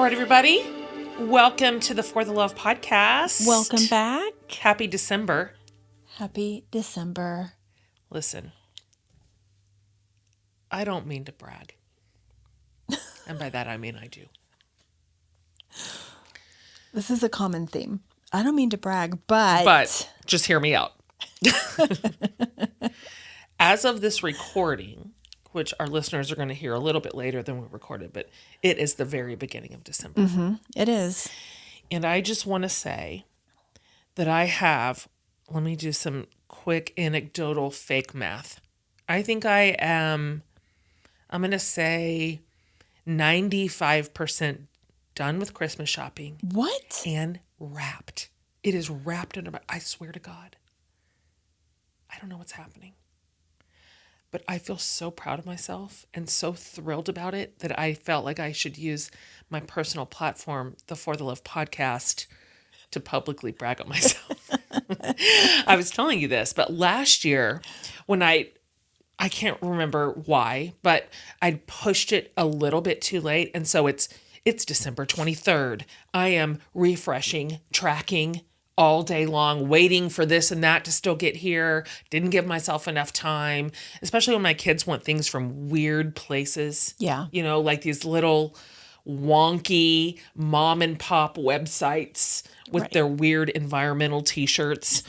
All right, everybody. Welcome to the For the Love podcast. Welcome back. Happy December. Happy December. Listen, I don't mean to brag. And by that, I mean I do. This is a common theme. I don't mean to brag, but... But just hear me out. As of this recording, which our listeners are going to hear a little bit later than we recorded, but it is the very beginning of December. Mm-hmm. It is. And I just want to say that I have, let me do some quick anecdotal fake math. I think I am, I'm going to say 95% done with Christmas shopping. What? And wrapped. It is wrapped in, I swear to God. I don't know what's happening. But I feel so proud of myself and so thrilled about it that I felt like I should use my personal platform, the For the Love podcast, to publicly brag on myself. I was telling you this, but last year when I can't remember why, but I pushed it a little bit too late. And so it's December 23rd. I am refreshing, tracking all day long, waiting for this and that to still get here. Didn't give myself enough time, especially when my kids want things from weird places. Yeah. You know, like these little wonky mom and pop websites with their weird environmental t-shirts.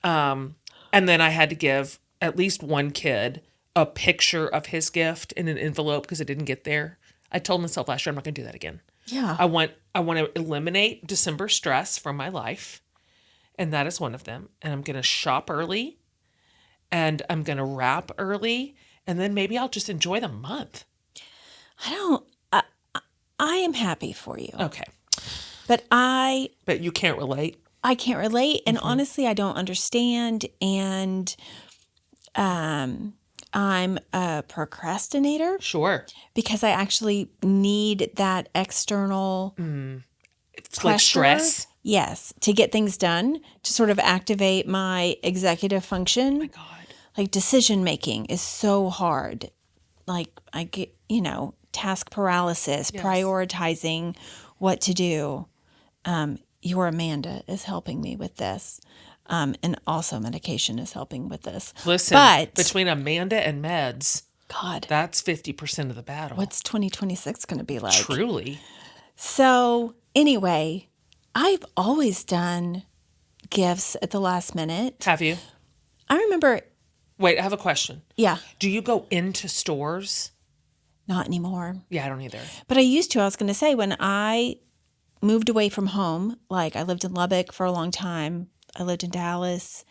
And then I had to give at least one kid a picture of his gift in an envelope because it didn't get there. I told myself last year, I'm not going to do that again. Yeah. I want to eliminate December stress from my life. And that is one of them. And I'm going to shop early and I'm going to wrap early. And then maybe I'll just enjoy the month. I am happy for you. Okay. But you can't relate. I can't relate. And honestly, I don't understand. And I'm a procrastinator. Sure. Because I actually need that external It's like stress. Yes, to get things done, to sort of activate my executive function. Oh my God. Like decision making is so hard. Like I get, task paralysis, Yes. prioritizing what to do. Your Amanda is helping me with this. And also medication is helping with this. Listen, but between Amanda and meds, God, that's 50% of the battle. what's 2026 going to be like? Truly. So anyway, I've always done gifts at the last minute. Have you? I remember. Wait, I have a question. Yeah. Do you go into stores? Not anymore. Yeah, I don't either. But I used to. I was going to say, when I moved away from home, like I lived in Lubbock for a long time. I lived in Dallas.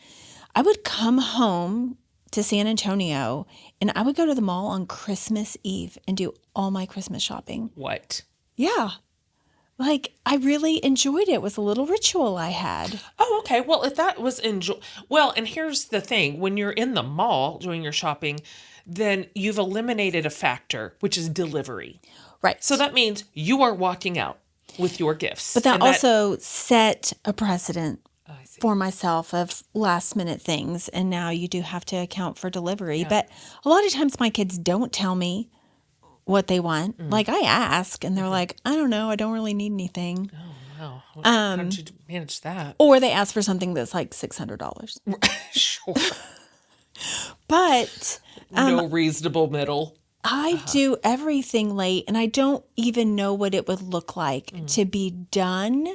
I would come home to San Antonio and I would go to the mall on Christmas Eve and do all my Christmas shopping. What? Yeah. Like, I really enjoyed it. It was a little ritual I had. Oh, okay. Well, if that was well, and here's the thing. When you're in the mall doing your shopping, then you've eliminated a factor, which is delivery. Right. So that means you are walking out with your gifts. But that also set a precedent I see. for myself of last minute things. And now you do have to account for delivery. Yeah. But a lot of times my kids don't tell me what they want. Like I ask and they're like, I don't know. I don't really need anything. Oh, wow. How did you manage that? Or they ask for something that's like $600. Sure. But No reasonable middle. I do everything late and I don't even know what it would look like to be done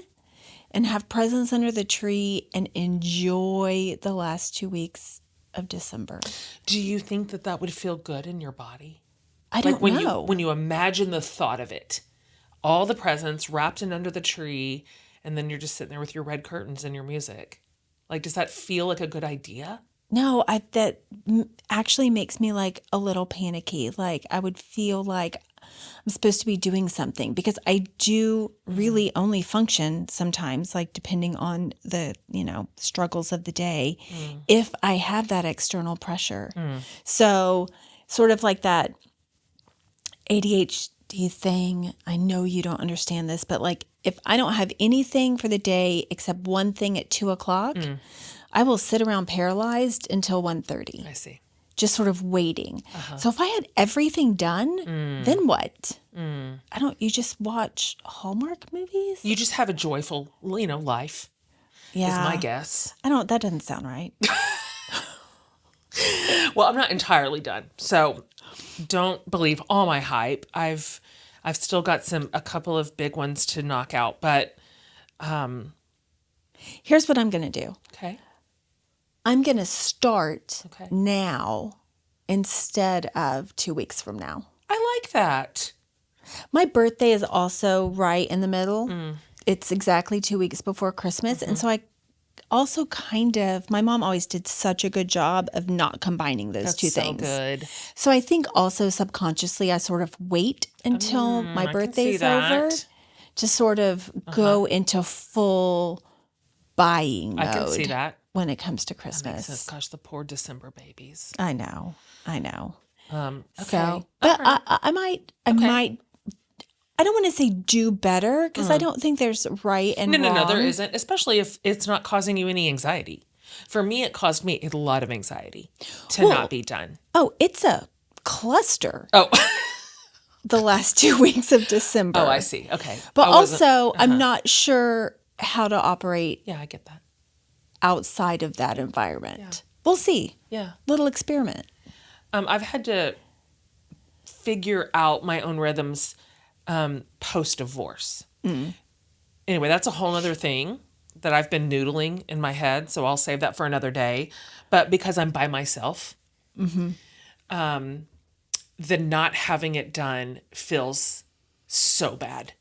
and have presents under the tree and enjoy the last 2 weeks of December. Do you think that would feel good in your body? I don't when know. When you imagine the thought of it, all the presents wrapped in under the tree, and then you're just sitting there with your red curtains and your music. Like, does that feel like a good idea? No, that actually makes me like a little panicky. Like I would feel like I'm supposed to be doing something because I do really only function sometimes, like depending on the, struggles of the day, if I have that external pressure. So sort of like that ADHD thing. I know you don't understand this, but like if I don't have anything for the day except one thing at 2:00, I will sit around paralyzed until 1:30. I see. just sort of waiting. So if I had everything done, then what? You just watch Hallmark movies? You just have a joyful, life, is my guess. That doesn't sound right. Well, I'm not entirely done. So don't believe all my hype. I've still got a couple of big ones to knock out, but here's what I'm going to do. okay. I'm going to start Okay. now instead of 2 weeks from now. I like that. My birthday is also right in the middle. It's exactly 2 weeks before Christmas. And so I also my mom always did such a good job of not combining those two things. Good. So I think also subconsciously I sort of wait until my birthday's over to sort of go into full buying mode. I can see that. When it comes to That Christmas. makes sense. Gosh, the poor December babies. I know. Okay. So, but All right. I might, I don't want to say do better because I don't think there's right and wrong. No, there isn't, especially if it's not causing you any anxiety. For me, it caused me a lot of anxiety to not be done. Oh, it's a cluster. Oh. The last 2 weeks of December. Oh, I see. Okay. But also, I'm not sure how to operate Yeah, I get that. outside of that environment. Yeah. We'll see. Yeah. Little experiment. I've had to figure out my own rhythms post-divorce. Anyway, that's a whole other thing that I've been noodling in my head, so I'll save that for another day. But because I'm by myself, the not having it done feels so bad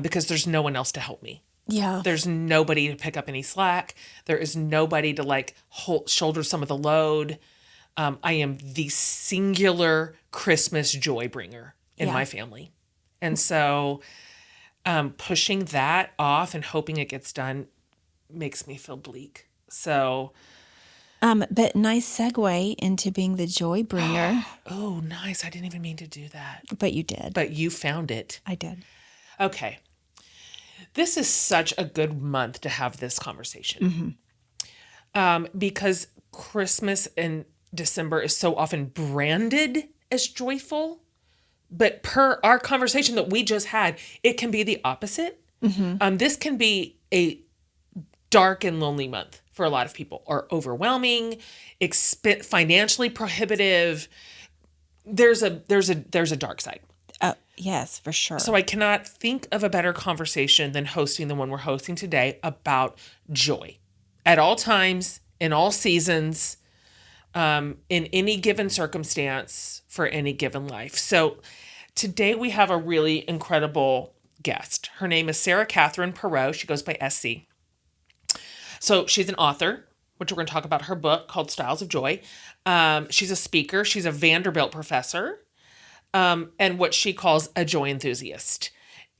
because there's no one else to help me. Yeah. There's nobody to pick up any slack. There is nobody to shoulder some of the load. I am the singular Christmas joy bringer in my family. And so pushing that off and hoping it gets done makes me feel bleak. So. But nice segue into being the joy bringer. Oh, nice. I didn't even mean to do that. But you did. But you found it. I did. Okay. This is such a good month to have this conversation. Because Christmas and December is so often branded as joyful. But per our conversation that we just had, it can be the opposite. This can be a dark and lonely month for a lot of people, or overwhelming, financially prohibitive. There's a dark side. Yes, for sure. So I cannot think of a better conversation than hosting the one we're hosting today about joy at all times, in all seasons, in any given circumstance, for any given life. So today we have a really incredible guest. Her name is Sarah Catherine Perot. She goes by SC. So she's an author, which we're going to talk about her book called Styles of Joy. She's a speaker. She's a Vanderbilt professor. And what she calls a joy enthusiast.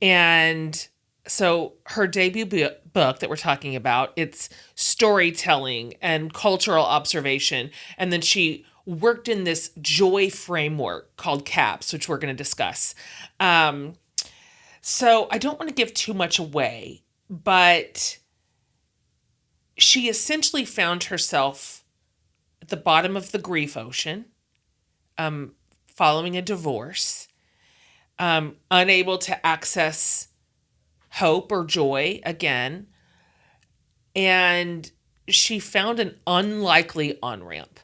And so her debut book that we're talking about, it's storytelling and cultural observation. And then she worked in this joy framework called CAPS, which we're going to discuss. So I don't want to give too much away, but she essentially found herself at the bottom of the grief ocean, following a divorce, unable to access hope or joy again. And she found an unlikely on-ramp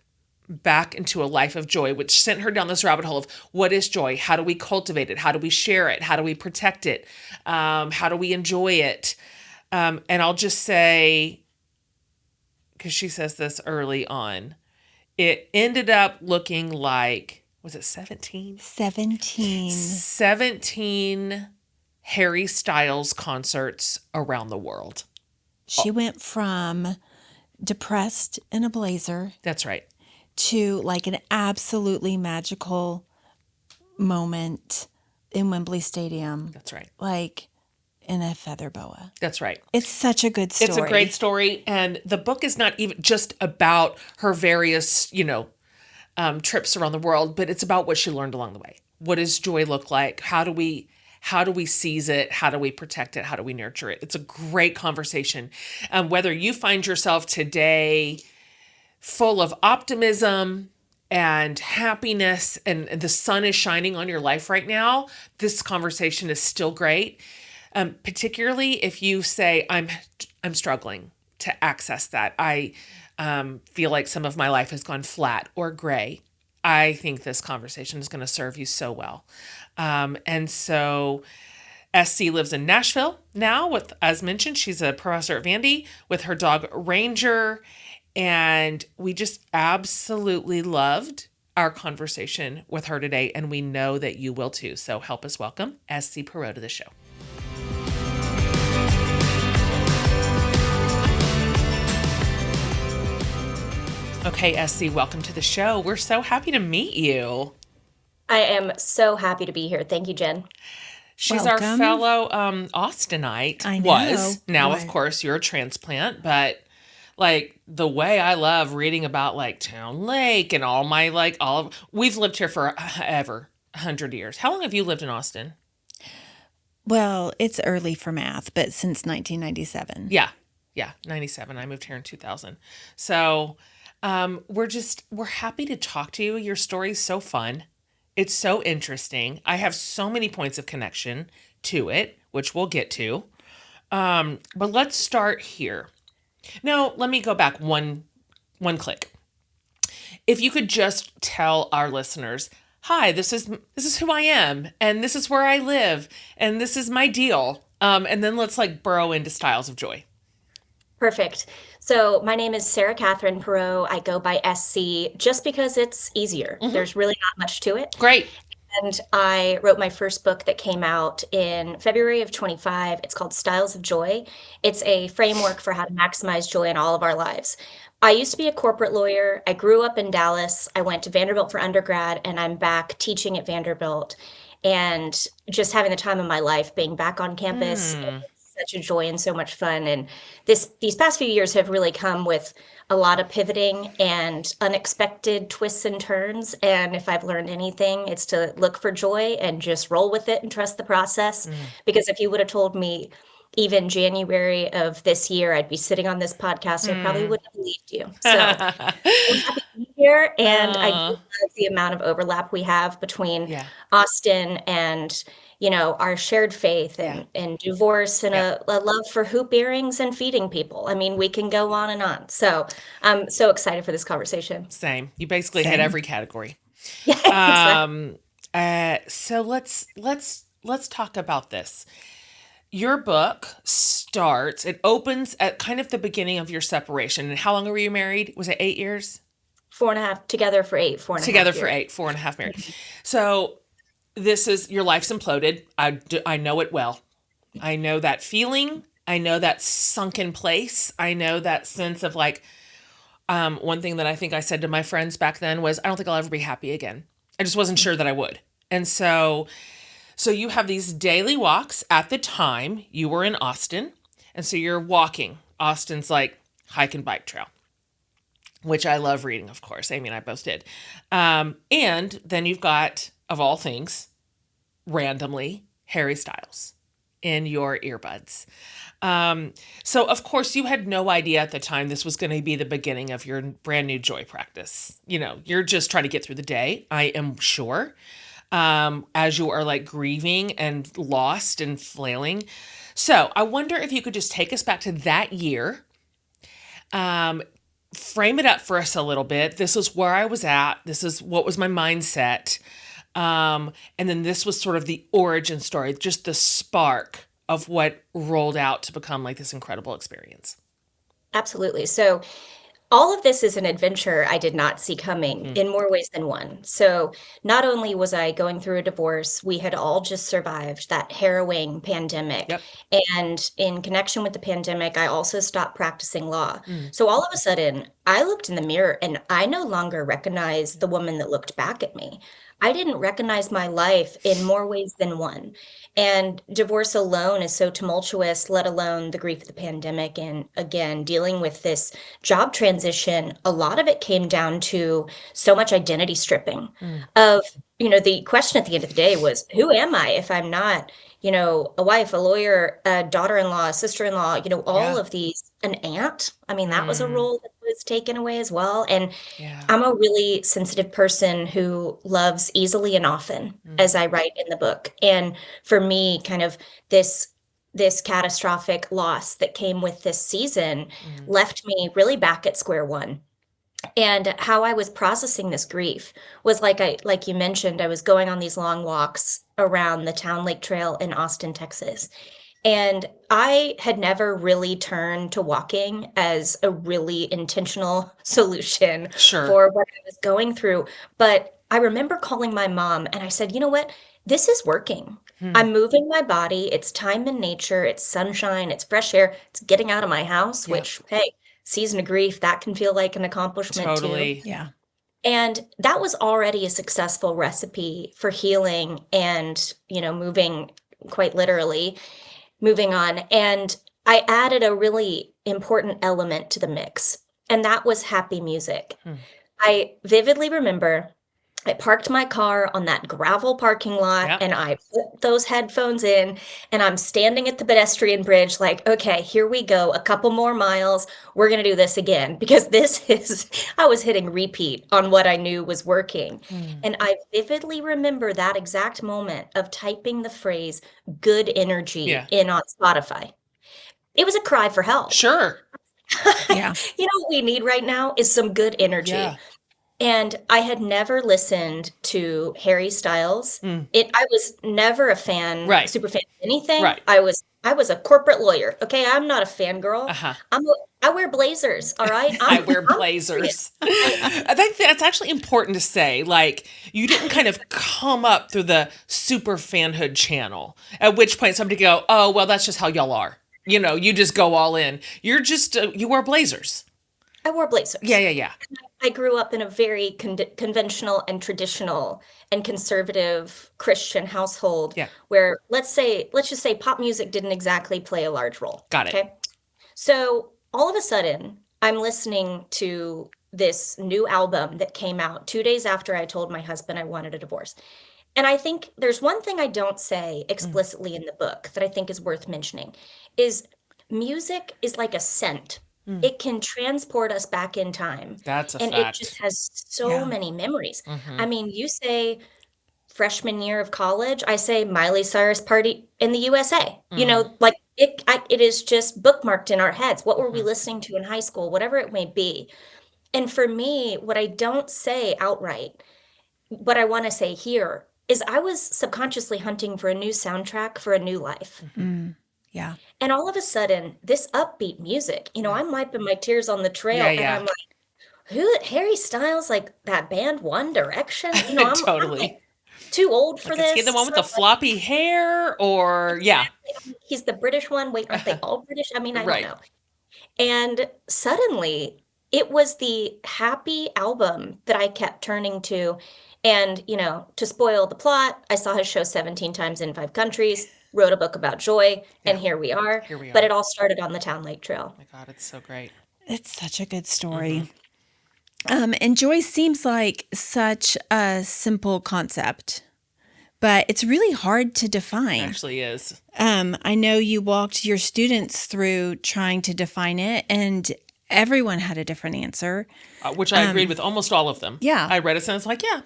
back into a life of joy, which sent her down this rabbit hole of what is joy? How do we cultivate it? How do we share it? How do we protect it? How do we enjoy it? And I'll just say, because she says this early on, it ended up looking like, was it 17? 17. 17 Harry Styles concerts around the world. She went from depressed in a blazer. That's right. To like an absolutely magical moment in Wembley Stadium. That's right. Like in a feather boa. That's right. It's such a good story. It's a great story. And the book is not even just about her various, trips around the world, but it's about what she learned along the way. What does joy look like? How do we seize it? How do we protect it? How do we nurture it? It's a great conversation. Whether you find yourself today full of optimism and happiness and the sun is shining on your life right now, this conversation is still great. Particularly if you say, I'm struggling to access that. I feel like some of my life has gone flat or gray. I think this conversation is going to serve you so well. And so SC lives in Nashville now with, as mentioned, she's a professor at Vandy with her dog Ranger. And we just absolutely loved our conversation with her today. And we know that you will too. So help us welcome SC Perot to the show. Okay, SC, welcome to the show. We're so happy to meet you. I am so happy to be here. Thank you, Jen. She's our Welcome. fellow Austinite. I know. Was. Now, of What? course, you're a transplant, but like the way I love reading about like Town Lake and all my we've lived here for ever 100 years. How long have you lived in Austin? Well, it's early for math, but since 1997. Yeah, 97. I moved here in 2000. So we're happy to talk to you. Your story's so fun. It's so interesting. I have so many points of connection to it, which we'll get to. But let's start here. Now, let me go back one click. If you could just tell our listeners, hi, this is who I am, and this is where I live, and this is my deal. And then let's burrow into styles of joy. Perfect. So my name is Sarah Catherine Perot. I go by SC just because it's easier. There's really not much to it. Great. And I wrote my first book that came out in February of 25. It's called Styles of Joy. It's a framework for how to maximize joy in all of our lives. I used to be a corporate lawyer. I grew up in Dallas. I went to Vanderbilt for undergrad, and I'm back teaching at Vanderbilt and just having the time of my life being back on campus. It's such a joy and so much fun. And these past few years have really come with a lot of pivoting and unexpected twists and turns. And if I've learned anything, it's to look for joy and just roll with it and trust the process. Because if you would have told me even January of this year, I'd be sitting on this podcast, I probably wouldn't have believed you. So I'm happy to be here. And I do love the amount of overlap we have between Yeah. Austin and our shared faith and divorce and a love for hoop earrings and feeding people. I mean, we can go on and on. So I'm so excited for this conversation. Same. You basically hit Same. every category. Yeah, exactly. So let's talk about this. Your book it opens at kind of the beginning of your separation. And how long were you married? Was it 8 years? 4.5 together for 8, 4.5 Together for years. 8, 4.5 married. So this is your life's imploded. I know it well. I know that feeling. I know that sunken place. I know that sense of one thing that I think I said to my friends back then was, I don't think I'll ever be happy again. I just wasn't sure that I would. And so you have these daily walks. At the time you were in Austin. And so you're walking. Austin's like hike and bike trail, which I love reading, of course. Amy and I both did. And then you've got, of all things, randomly, Harry Styles in your earbuds. So, of course, you had no idea at the time this was going to be the beginning of your brand new joy practice. You're just trying to get through the day, I am sure, as you are grieving and lost and flailing. So I wonder if you could just take us back to that year, frame it up for us a little bit. This is where I was at. This is what was my mindset. And then this was sort of the origin story, just the spark of what rolled out to become this incredible experience. Absolutely. So all of this is an adventure I did not see coming in more ways than one. So not only was I going through a divorce, we had all just survived that harrowing pandemic. Yep. And in connection with the pandemic, I also stopped practicing law. So all of a sudden, I looked in the mirror and I no longer recognized the woman that looked back at me. I didn't recognize my life in more ways than one. And divorce alone is so tumultuous, let alone the grief of the pandemic. And again, dealing with this job transition, a lot of it came down to so much identity stripping of, the question at the end of the day was, who am I if I'm not, a wife, a lawyer, a daughter-in-law, a sister-in-law, all Yeah. of these, an aunt? I mean, that was a role that was taken away as well. And Yeah. I'm a really sensitive person who loves easily and often, as I write in the book. And for me, kind of this this catastrophic loss that came with this season left me really back at square one. And how I was processing this grief was like you mentioned, I was going on these long walks around the Town Lake Trail in Austin, Texas. And I had never really turned to walking as a really intentional solution Sure. for what I was going through. But I remember calling my mom and I said, you know what? This is working. I'm moving my body. It's time in nature. It's sunshine. It's fresh air. It's getting out of my house, Yep. which, hey, season of grief, that can feel like an accomplishment too. Totally. Yeah. And that was already a successful recipe for healing and, moving quite literally, moving on. And I added a really important element to the mix, and that was happy music. I vividly remember I parked my car on that gravel parking lot Yep. and I put those headphones in and I'm standing at the pedestrian bridge like, okay, here we go. A couple more miles. We're going to do this again because I was hitting repeat on what I knew was working. And I vividly remember that exact moment of typing the phrase good energy Yeah. in on Spotify. It was a cry for help. Sure. Yeah. What we need right now is some good energy. Yeah. And I had never listened to Harry Styles. I was never a fan, Right. super fan of anything. Right. I was a corporate lawyer. Okay, I'm not a fangirl. Uh-huh. I wear blazers. All right, I wear I'm blazers. I think that's actually important to say. Like, you didn't kind of come up through the super fanhood channel, at which point somebody go, oh, well, that's just how y'all are. You just go all in. You're just, you wear blazers. I wore blazers. Yeah. I grew up in a very conventional and traditional and conservative Christian household Yeah. where let's just say pop music didn't exactly play a large role. Got it. Okay. So all of a sudden, I'm listening to this new album that came out 2 days after I told my husband I wanted a divorce. And I think there's one thing I don't say explicitly in the book that I think is worth mentioning is music is like a scent. It can transport us back in time. That's a and fact. it just has so many memories. I mean, you say freshman year of college, I say Miley Cyrus party in the USA. Like it is just bookmarked in our heads. What were we listening to in high school, whatever it may be. And for me, what I don't say outright, what I want to say here is I was subconsciously hunting for a new soundtrack for a new life. Yeah. And all of a sudden, this upbeat music, I'm wiping my tears on the trail and Yeah. I'm like, Harry Styles, like that band One Direction? I'm Totally. like, too old for Is this. he the one with the floppy hair or, yeah. He's the British one. Wait, aren't they all British? I mean, I Right. don't know. And suddenly, it was the happy album that I kept turning to. And, to spoil the plot, I saw his show 17 times in 5 countries, wrote a book about joy, and here we are. Here we But are. it all started on the Town Lake Trail. Oh my God, it's so great. It's such a good story. And joy seems like such a simple concept, but it's really hard to define. Actually is. I know you walked your students through trying to define it, and everyone had a different answer. Which I agreed with almost all of them. Yeah. I read it and I was like, yeah,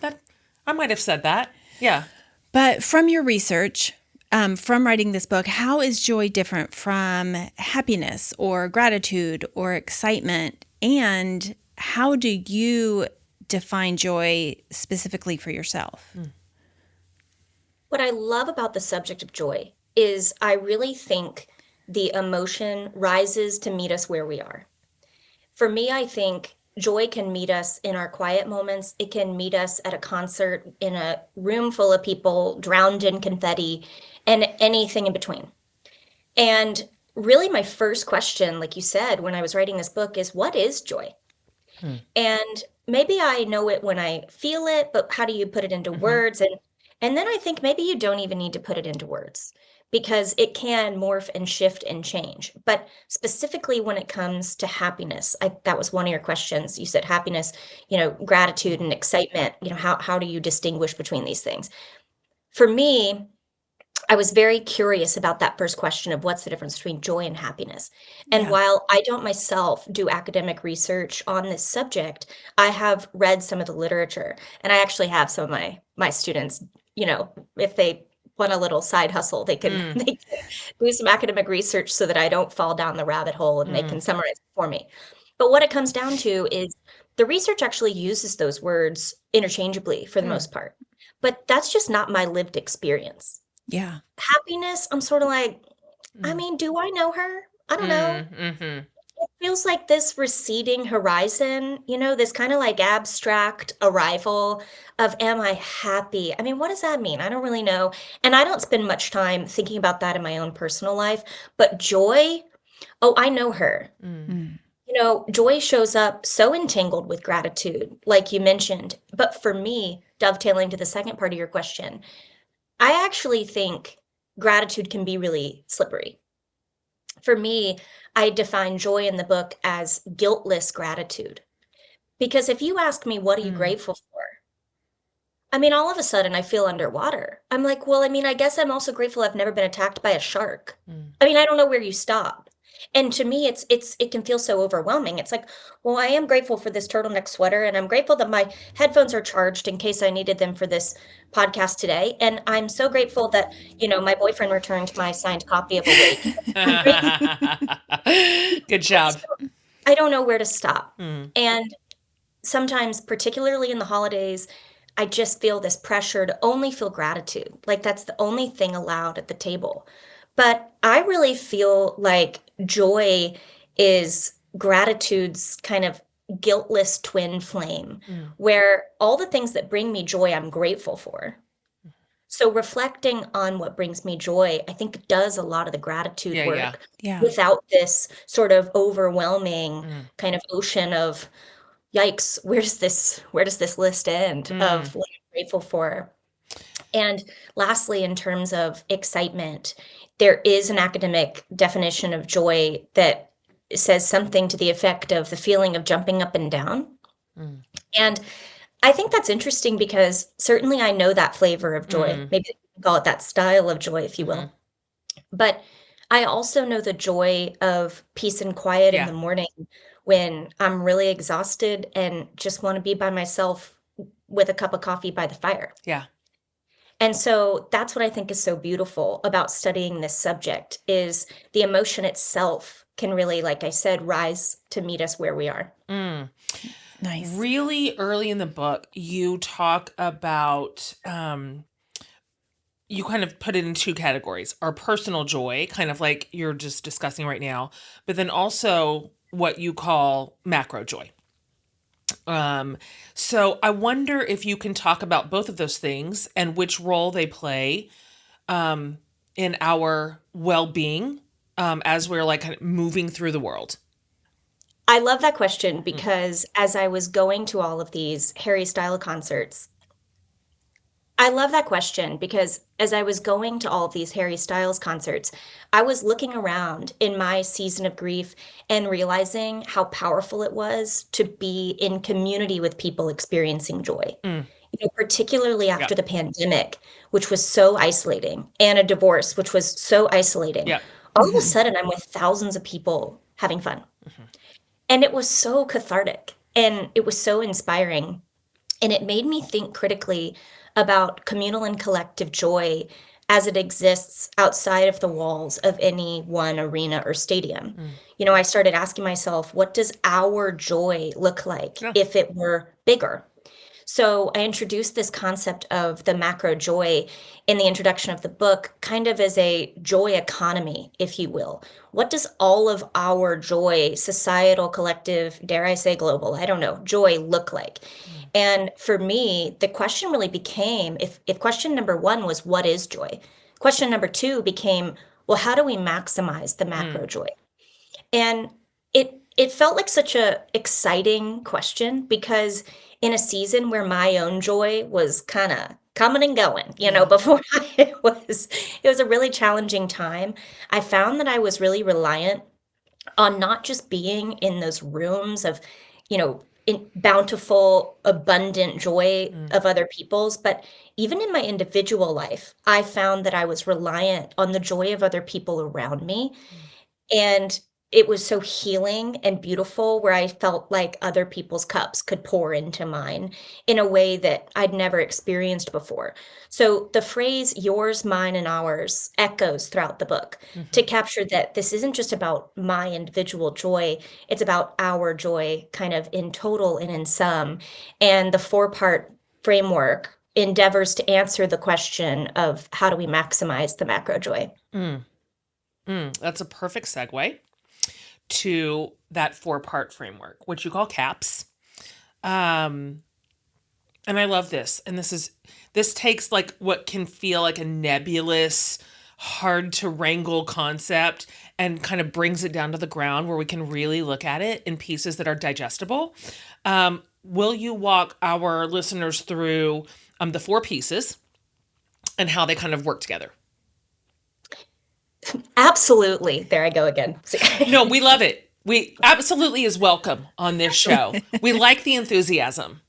I might have said that. Yeah. But from your research, from writing this book, how is joy different from happiness or gratitude or excitement? And how do you define joy specifically for yourself? What I love about the subject of joy is I really think the emotion rises to meet us where we are. For me, I think joy can meet us in our quiet moments. It can meet us at a concert in a room full of people drowned in confetti and anything in between. And really my first question, like you said, when I was writing this book is, what is joy? And maybe I know it when I feel it, but how do you put it into words? And then I think maybe you don't even need to put it into words because it can morph and shift and change. But specifically when it comes to happiness, that was one of your questions. You said happiness, gratitude and excitement, how do you distinguish between these things? For me, I was very curious about that first question of what's the difference between joy and happiness. And Yeah. while I don't myself do academic research on this subject, I have read some of the literature, and I actually have some of my students, if they want a little side hustle, they can Mm, they can do some academic research so that I don't fall down the rabbit hole and they mm, can summarize it for me. But what it comes down to is the research actually uses those words interchangeably for the mm, most part. But that's just not my lived experience. Yeah. Happiness, I'm sort of like, I mm, mean, do I know her? I don't know. mhm, It feels like this receding horizon, this kind of like abstract arrival of, am I happy? I mean, what does that mean? I don't really know. And I don't spend much time thinking about that in my own personal life. But joy, oh, I know her. mm, Mm. Joy shows up so entangled with gratitude, like you mentioned. But for me, dovetailing to the second part of your question, I actually think gratitude can be really slippery. For me, I define joy in the book as guiltless gratitude. Because if you ask me, what are you mm, grateful for? I mean, all of a sudden I feel underwater. I'm like, well, I mean, I guess I'm also grateful I've never been attacked by a shark. mm. I mean, I don't know where you stop. And to me, it can feel so overwhelming. It's like, well, I am grateful for this turtleneck sweater, and I'm grateful that my headphones are charged in case I needed them for this podcast today. And I'm so grateful that, my boyfriend returned my signed copy of Awake. I'm grateful. Good job. I don't know where to stop. Mm, And sometimes, particularly in the holidays, I just feel this pressure to only feel gratitude. Like that's the only thing allowed at the table. But I really feel like joy is gratitude's kind of guiltless twin flame, mm. where all the things that bring me joy, I'm grateful for. So reflecting on what brings me joy, I think does a lot of the gratitude Yeah, yeah. work Yeah. without this sort of overwhelming Mm, kind of ocean of yikes, where does this list end mm. of what I'm grateful for? And lastly, in terms of excitement, there is an academic definition of joy that says something to the effect of the feeling of jumping up and down. Mm, And I think that's interesting because certainly I know that flavor of joy. mm, Maybe you can call it that style of joy, if you mhm. will. But I also know the joy of peace and quiet in Yeah, the morning when I'm really exhausted and just want to be by myself with a cup of coffee by the fire. yeah. And so that's what I think is so beautiful about studying this subject is the emotion itself can really, like I said, rise to meet us where we are. Mm. Nice. Really early in the book, you talk about, you kind of put it in two categories: our personal joy, kind of like you're just discussing right now, but then also what you call macro joy. Um, so I wonder if you can talk about both of those things and which role they play um, in our well-being as we're like kind of moving through the world. I love that question Mm, because as I was going to all of these Harry Styles concerts, I love that question because as I was going to all of these Harry Styles concerts, I was looking around in my season of grief and realizing how powerful it was to be in community with people experiencing joy. mm, Particularly yeah, after the pandemic, which was so isolating, and a divorce, which was so isolating. yeah. All of a Hmm. sudden, I'm with thousands of people having fun. Mhm. And it was so cathartic and it was so inspiring. And it made me think critically about communal and collective joy as it exists outside of the walls of any one arena or stadium. Mm, I started asking myself, what does our joy look like yeah. if it were bigger? So I introduced this concept of the macro joy in the introduction of the book, kind of as a joy economy, if you will. What does all of our joy, societal, collective, dare I say global, I don't know, joy look like? Mm, And for me, the question really became if question number one was, what is joy? Question number two became, well, how do we maximize the mm, macro joy? And it felt like such a exciting question because in a season where my own joy was kind of coming and going, yeah. before it was a really challenging time. I found that I was really reliant on not just being in those rooms of, bountiful, abundant joy of other people's, but even in my individual life, I found that I was reliant on the joy of other people around me. And it was so healing and beautiful where I felt like other people's cups could pour into mine in a way that I'd never experienced before. So the phrase yours, mine, and ours echoes throughout the book to capture that this isn't just about my individual joy, it's about our joy kind of in total and in sum. And the four-part framework endeavors to answer the question of how do we maximize the macro joy. That's a perfect segue to that 4-part framework, which you call CAPS. And I love this. And this takes like what can feel like a nebulous, hard to wrangle concept and kind of brings it down to the ground where we can really look at it in pieces that are digestible. Will you walk our listeners through the 4 pieces and how they kind of work together? Absolutely. There I go again. No, we love it. We absolutely is welcome on this show. We like the enthusiasm.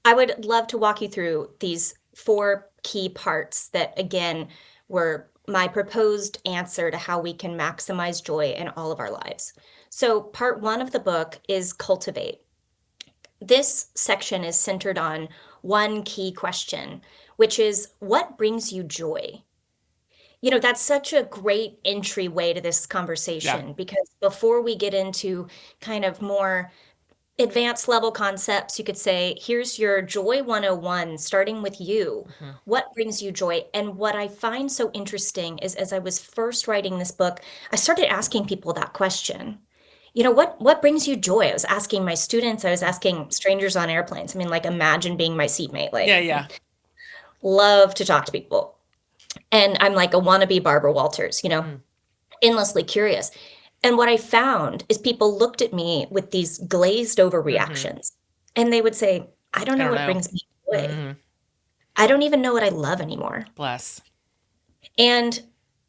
I would love to walk you through these 4 key parts that, again, were my proposed answer to how we can maximize joy in all of our lives. So, part 1 of the book is Cultivate. This section is centered on one key question, which is what brings you joy? You know, that's such a great entryway to this conversation because before we get into kind of more advanced level concepts, you could say, here's your joy 101, starting with you. What brings you joy? And what I find so interesting is as I was first writing this book, I started asking people that question. You know, what brings you joy? I was asking my students, I was asking strangers on airplanes. I mean, like, imagine being my seatmate. Like, Yeah. love to talk to people. And I'm like a wannabe Barbara Walters, you know, endlessly curious. And what I found is people looked at me with these glazed over reactions. And they would say, I don't know what brings me joy. I don't even know what I love anymore. Bless. And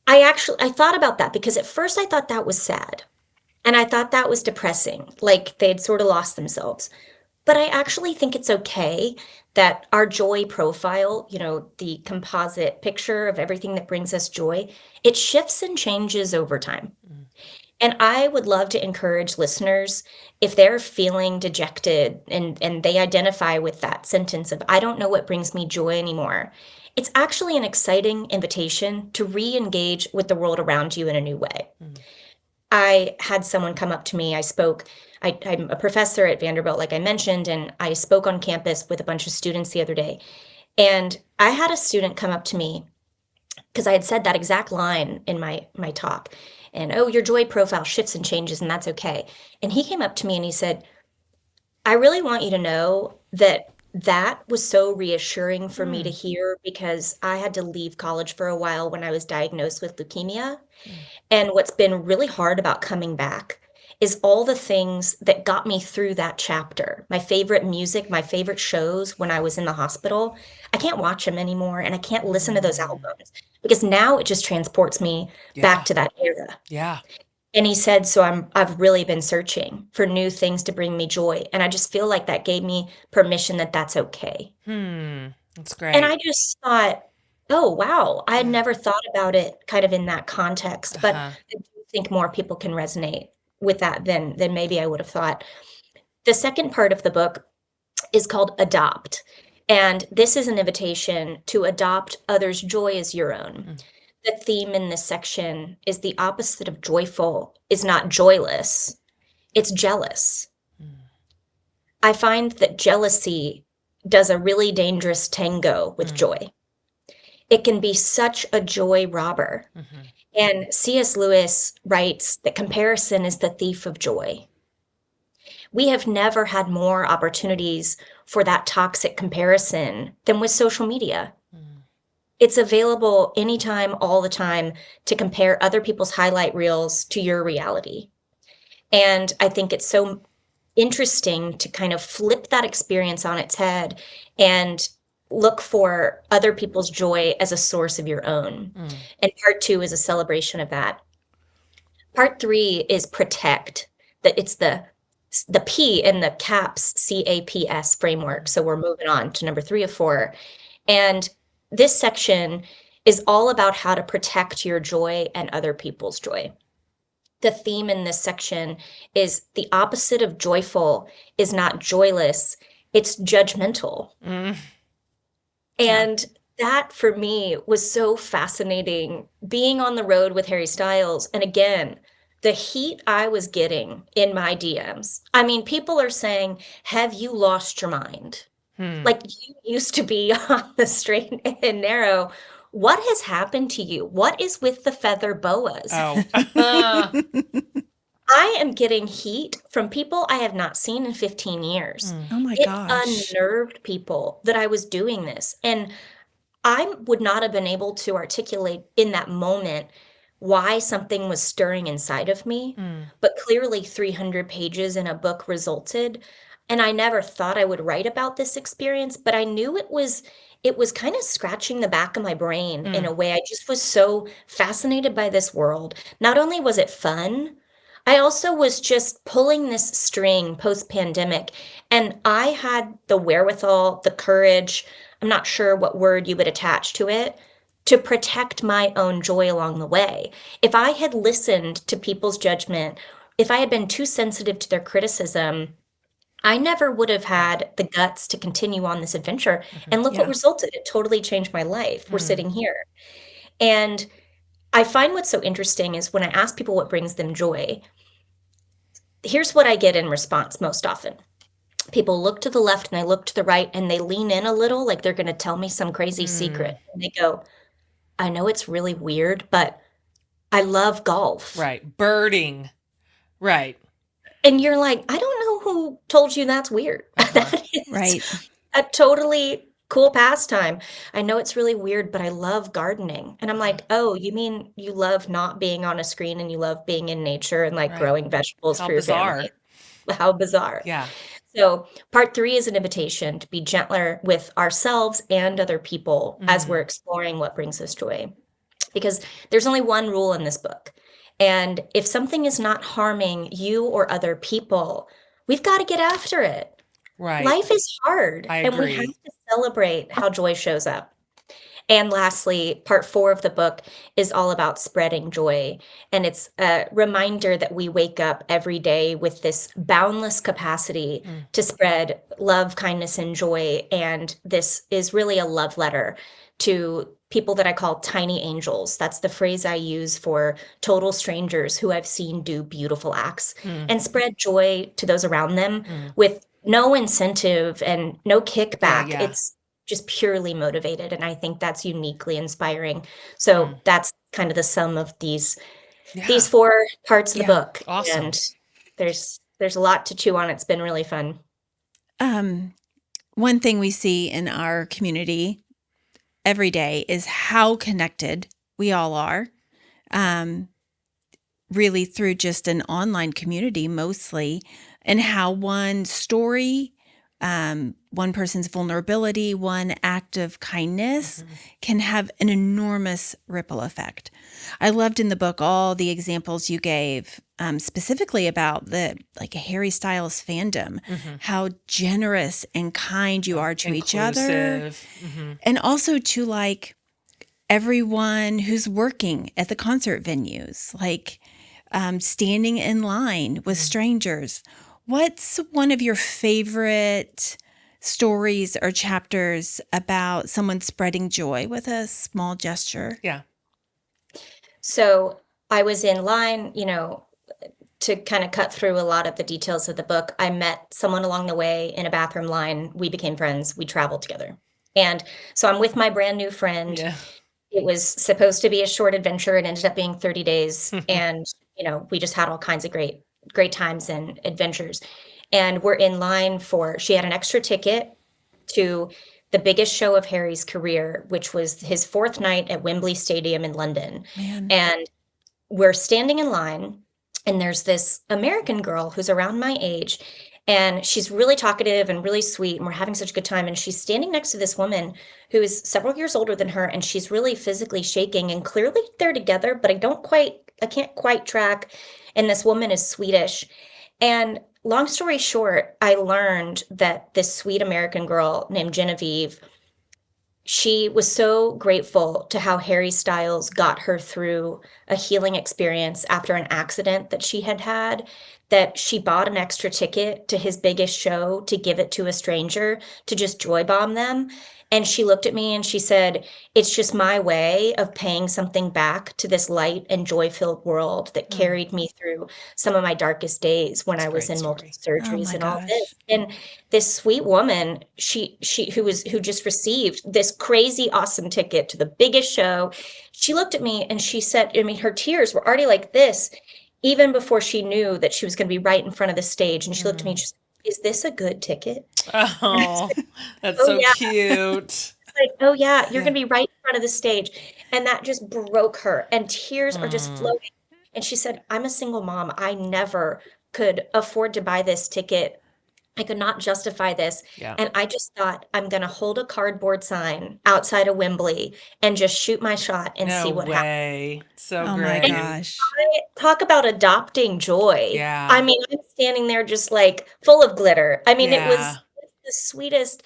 I thought about that because at first I thought that was sad. And I thought that was depressing, like they'd sort of lost themselves. But I actually think it's okay that our joy profile, you know, the composite picture of everything that brings us joy, it shifts and changes over time. And I would love to encourage listeners, if they're feeling dejected and they identify with that sentence of, I don't know what brings me joy anymore, it's actually an exciting invitation to re-engage with the world around you in a new way. I had someone come up to me. I'm a professor at Vanderbilt, like I mentioned, and I spoke on campus with a bunch of students the other day. And I had a student come up to me because I had said that exact line in my talk. And, oh, your joy profile shifts and changes, and that's okay. And he came up to me and he said, I really want you to know that that was so reassuring for me to hear because I had to leave college for a while when I was diagnosed with leukemia. And what's been really hard about coming back is all the things that got me through that chapter. My favorite music, my favorite shows when I was in the hospital, I can't watch them anymore and I can't listen to those albums because now it just transports me back to that era. Yeah. And he said, so I've really been searching for new things to bring me joy. And I just feel like that gave me permission that that's okay. That's great. And I just thought, oh, wow, I had never thought about it kind of in that context, but I do think more people can resonate with that than maybe I would have thought. The second part of the book is called Adopt. And this is an invitation to adopt others' joy as your own. The theme in this section is the opposite of joyful is not joyless, it's jealous. I find that jealousy does a really dangerous tango with joy. It can be such a joy robber. And C.S. Lewis writes that comparison is the thief of joy. We have never had more opportunities for that toxic comparison than with social media. It's available anytime, all the time, to compare other people's highlight reels to your reality. And I think it's so interesting to kind of flip that experience on its head and look for other people's joy as a source of your own. And part 2 is a celebration of that. Part 3 is protect, that it's the the P in the CAPS, CAPS framework. So we're moving on to number 3 of 4. And this section is all about how to protect your joy and other people's joy. The theme in this section is the opposite of joyful is not joyless, it's judgmental. And that for me was so fascinating being on the road with Harry Styles. And again, the heat I was getting in my DMs. I mean, people are saying, have you lost your mind? Like you used to be on the straight and narrow. What has happened to you? What is with the feather boas? Oh. I am getting heat from people I have not seen in 15 years. Oh my It gosh. unnerved people that I was doing this. And I would not have been able to articulate in that moment why something was stirring inside of me, but clearly 300 pages in a book resulted. And I never thought I would write about this experience, but I knew it was kind of scratching the back of my brain in a way. I just was so fascinated by this world. Not only was it fun, I also was just pulling this string post-pandemic, and I had the wherewithal, the courage, I'm not sure what word you would attach to it, to protect my own joy along the way. If I had listened to people's judgment, if I had been too sensitive to their criticism, I never would have had the guts to continue on this adventure. And look what Yeah. resulted. It totally changed my life. We're sitting here. And I find what's so interesting is when I ask people what brings them joy, here's what I get in response most often. People look to the left and they look to the right and they lean in a little like they're going to tell me some crazy secret. And they go, I know it's really weird, but I love golf. Right. Birding. Right. And you're like, I don't know who told you that's weird. That is Right. a totally cool pastime. I know it's really weird, but I love gardening. And I'm like, oh, you mean you love not being on a screen and you love being in nature and like Right. growing vegetables How for your bizarre. family? How bizarre. Yeah. So part 3 is an invitation to be gentler with ourselves and other people as we're exploring what brings us joy. Because there's only one rule in this book. And if something is not harming you or other people, we've got to get after it. Right. Life is hard, I and we have agree. to celebrate how joy shows up. And lastly, part 4 of the book is all about spreading joy. And it's a reminder that we wake up every day with this boundless capacity to spread love, kindness, and joy. And this is really a love letter to people that I call tiny angels. That's the phrase I use for total strangers who I've seen do beautiful acts and spread joy to those around them with no incentive and no kickback. yeah. It's just purely motivated. And I think that's uniquely inspiring. So that's kind of the sum of these 4 parts of the book. Awesome. And there's a lot to chew on. It's been really fun. One thing we see in our community every day is how connected we all are, really through just an online community mostly, and how one story, one person's vulnerability, one act of kindness can have an enormous ripple effect. I loved in the book all the examples you gave, specifically about the Harry Styles fandom, how generous and kind you are to each other, Inclusive. and also to everyone who's working at the concert venues, standing in line with strangers. What's one of your favorite stories or chapters about someone spreading joy with a small gesture? Yeah. So I was in line, to kind of cut through a lot of the details of the book. I met someone along the way in a bathroom line. We became friends. We traveled together. And so I'm with my brand new friend. Yeah. It was supposed to be a short adventure. It ended up being 30 days. And, we just had all kinds of great times and adventures. And we're in line she had an extra ticket to the biggest show of Harry's career, which was his 4th night at Wembley Stadium in London. Man. And we're standing in line, and there's this American girl who's around my age, and she's really talkative and really sweet, and we're having such a good time. And she's standing next to this woman who is several years older than her, and she's really physically shaking, and clearly they're together, but I can't quite track. And this woman is Swedish. And long story short, I learned that this sweet American girl named Genevieve, she was so grateful to how Harry Styles got her through a healing experience after an accident that she had had, that she bought an extra ticket to his biggest show to give it to a stranger to just joy bomb them. And she looked at me and she said, "It's just my way of paying something back to this light and joy-filled world that carried me through some of my darkest days when It's I a was great in multiple story. Oh surgeries my and all gosh. this." And this sweet woman, she who just received this crazy awesome ticket to the biggest show, she looked at me and she said, I mean, her tears were already like this, even before she knew that she was going to be right in front of the stage. And she looked at me and she said, "Is this a good ticket?" And I Oh, said, that's "Oh so yeah." cute. It's like, "Oh yeah, you're Yeah. going to be right in front of the stage." And that just broke her, and tears are just Mm, flowing. And she said, "I'm a single mom. I never could afford to buy this ticket. I could not justify this. yeah. And I just thought, I'm going to hold a cardboard sign outside of Wembley and just shoot my shot and No see what happens." way. So Oh my And great. gosh. talk about adopting joy. I Yeah. mean, I'm standing there just like full of glitter. I mean, it Yeah. was the sweetest,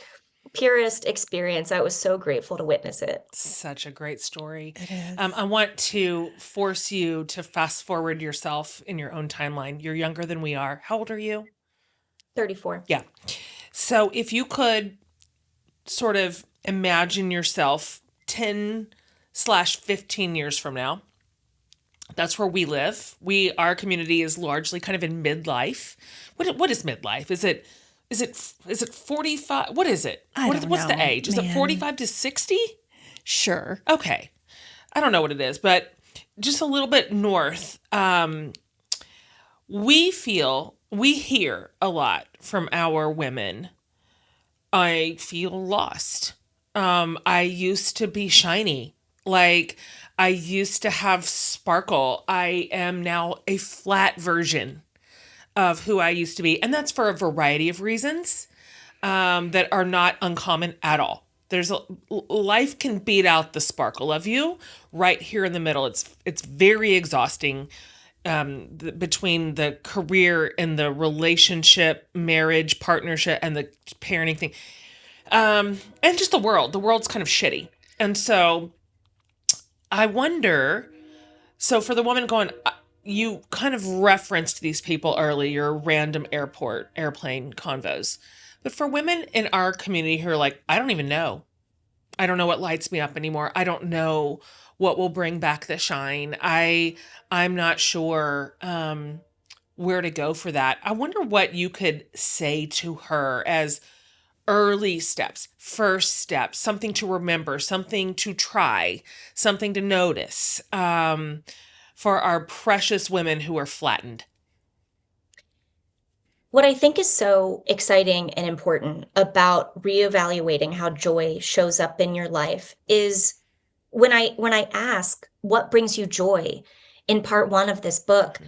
purest experience. I was so grateful to witness it. Such a great story. It is. I want to force you to fast forward yourself in your own timeline. You're younger than we are. How old are you? 34. Yeah. So if you could sort of imagine yourself 10/15 years from now, that's where we live. Our community is largely kind of in midlife. What is midlife? Is it 45? What is it? I don't What's the know, age? Is it man. 45 to 60? Sure. Okay. I don't know what it is, but just a little bit north. We hear a lot from our women. I feel lost. I used to be shiny. Like, I used to have sparkle. I am now a flat version of who I used to be. And that's for a variety of reasons that are not uncommon at all. Life can beat out the sparkle of you right here in the middle. It's very exhausting between the career and the relationship, marriage, partnership, and the parenting thing, and just the world. The world's kind of shitty, and so I wonder. So for the woman going, you kind of referenced these people earlier, random airplane convos, but for women in our community who are like, I don't even know. I don't know what lights me up anymore. I don't know what will bring back the shine. I'm not sure where to go for that. I wonder what you could say to her as early steps, first steps, something to remember, something to try, something to notice for our precious women who are flattened. What I think is so exciting and important about reevaluating how joy shows up in your life is when I ask what brings you joy in part 1 of this book,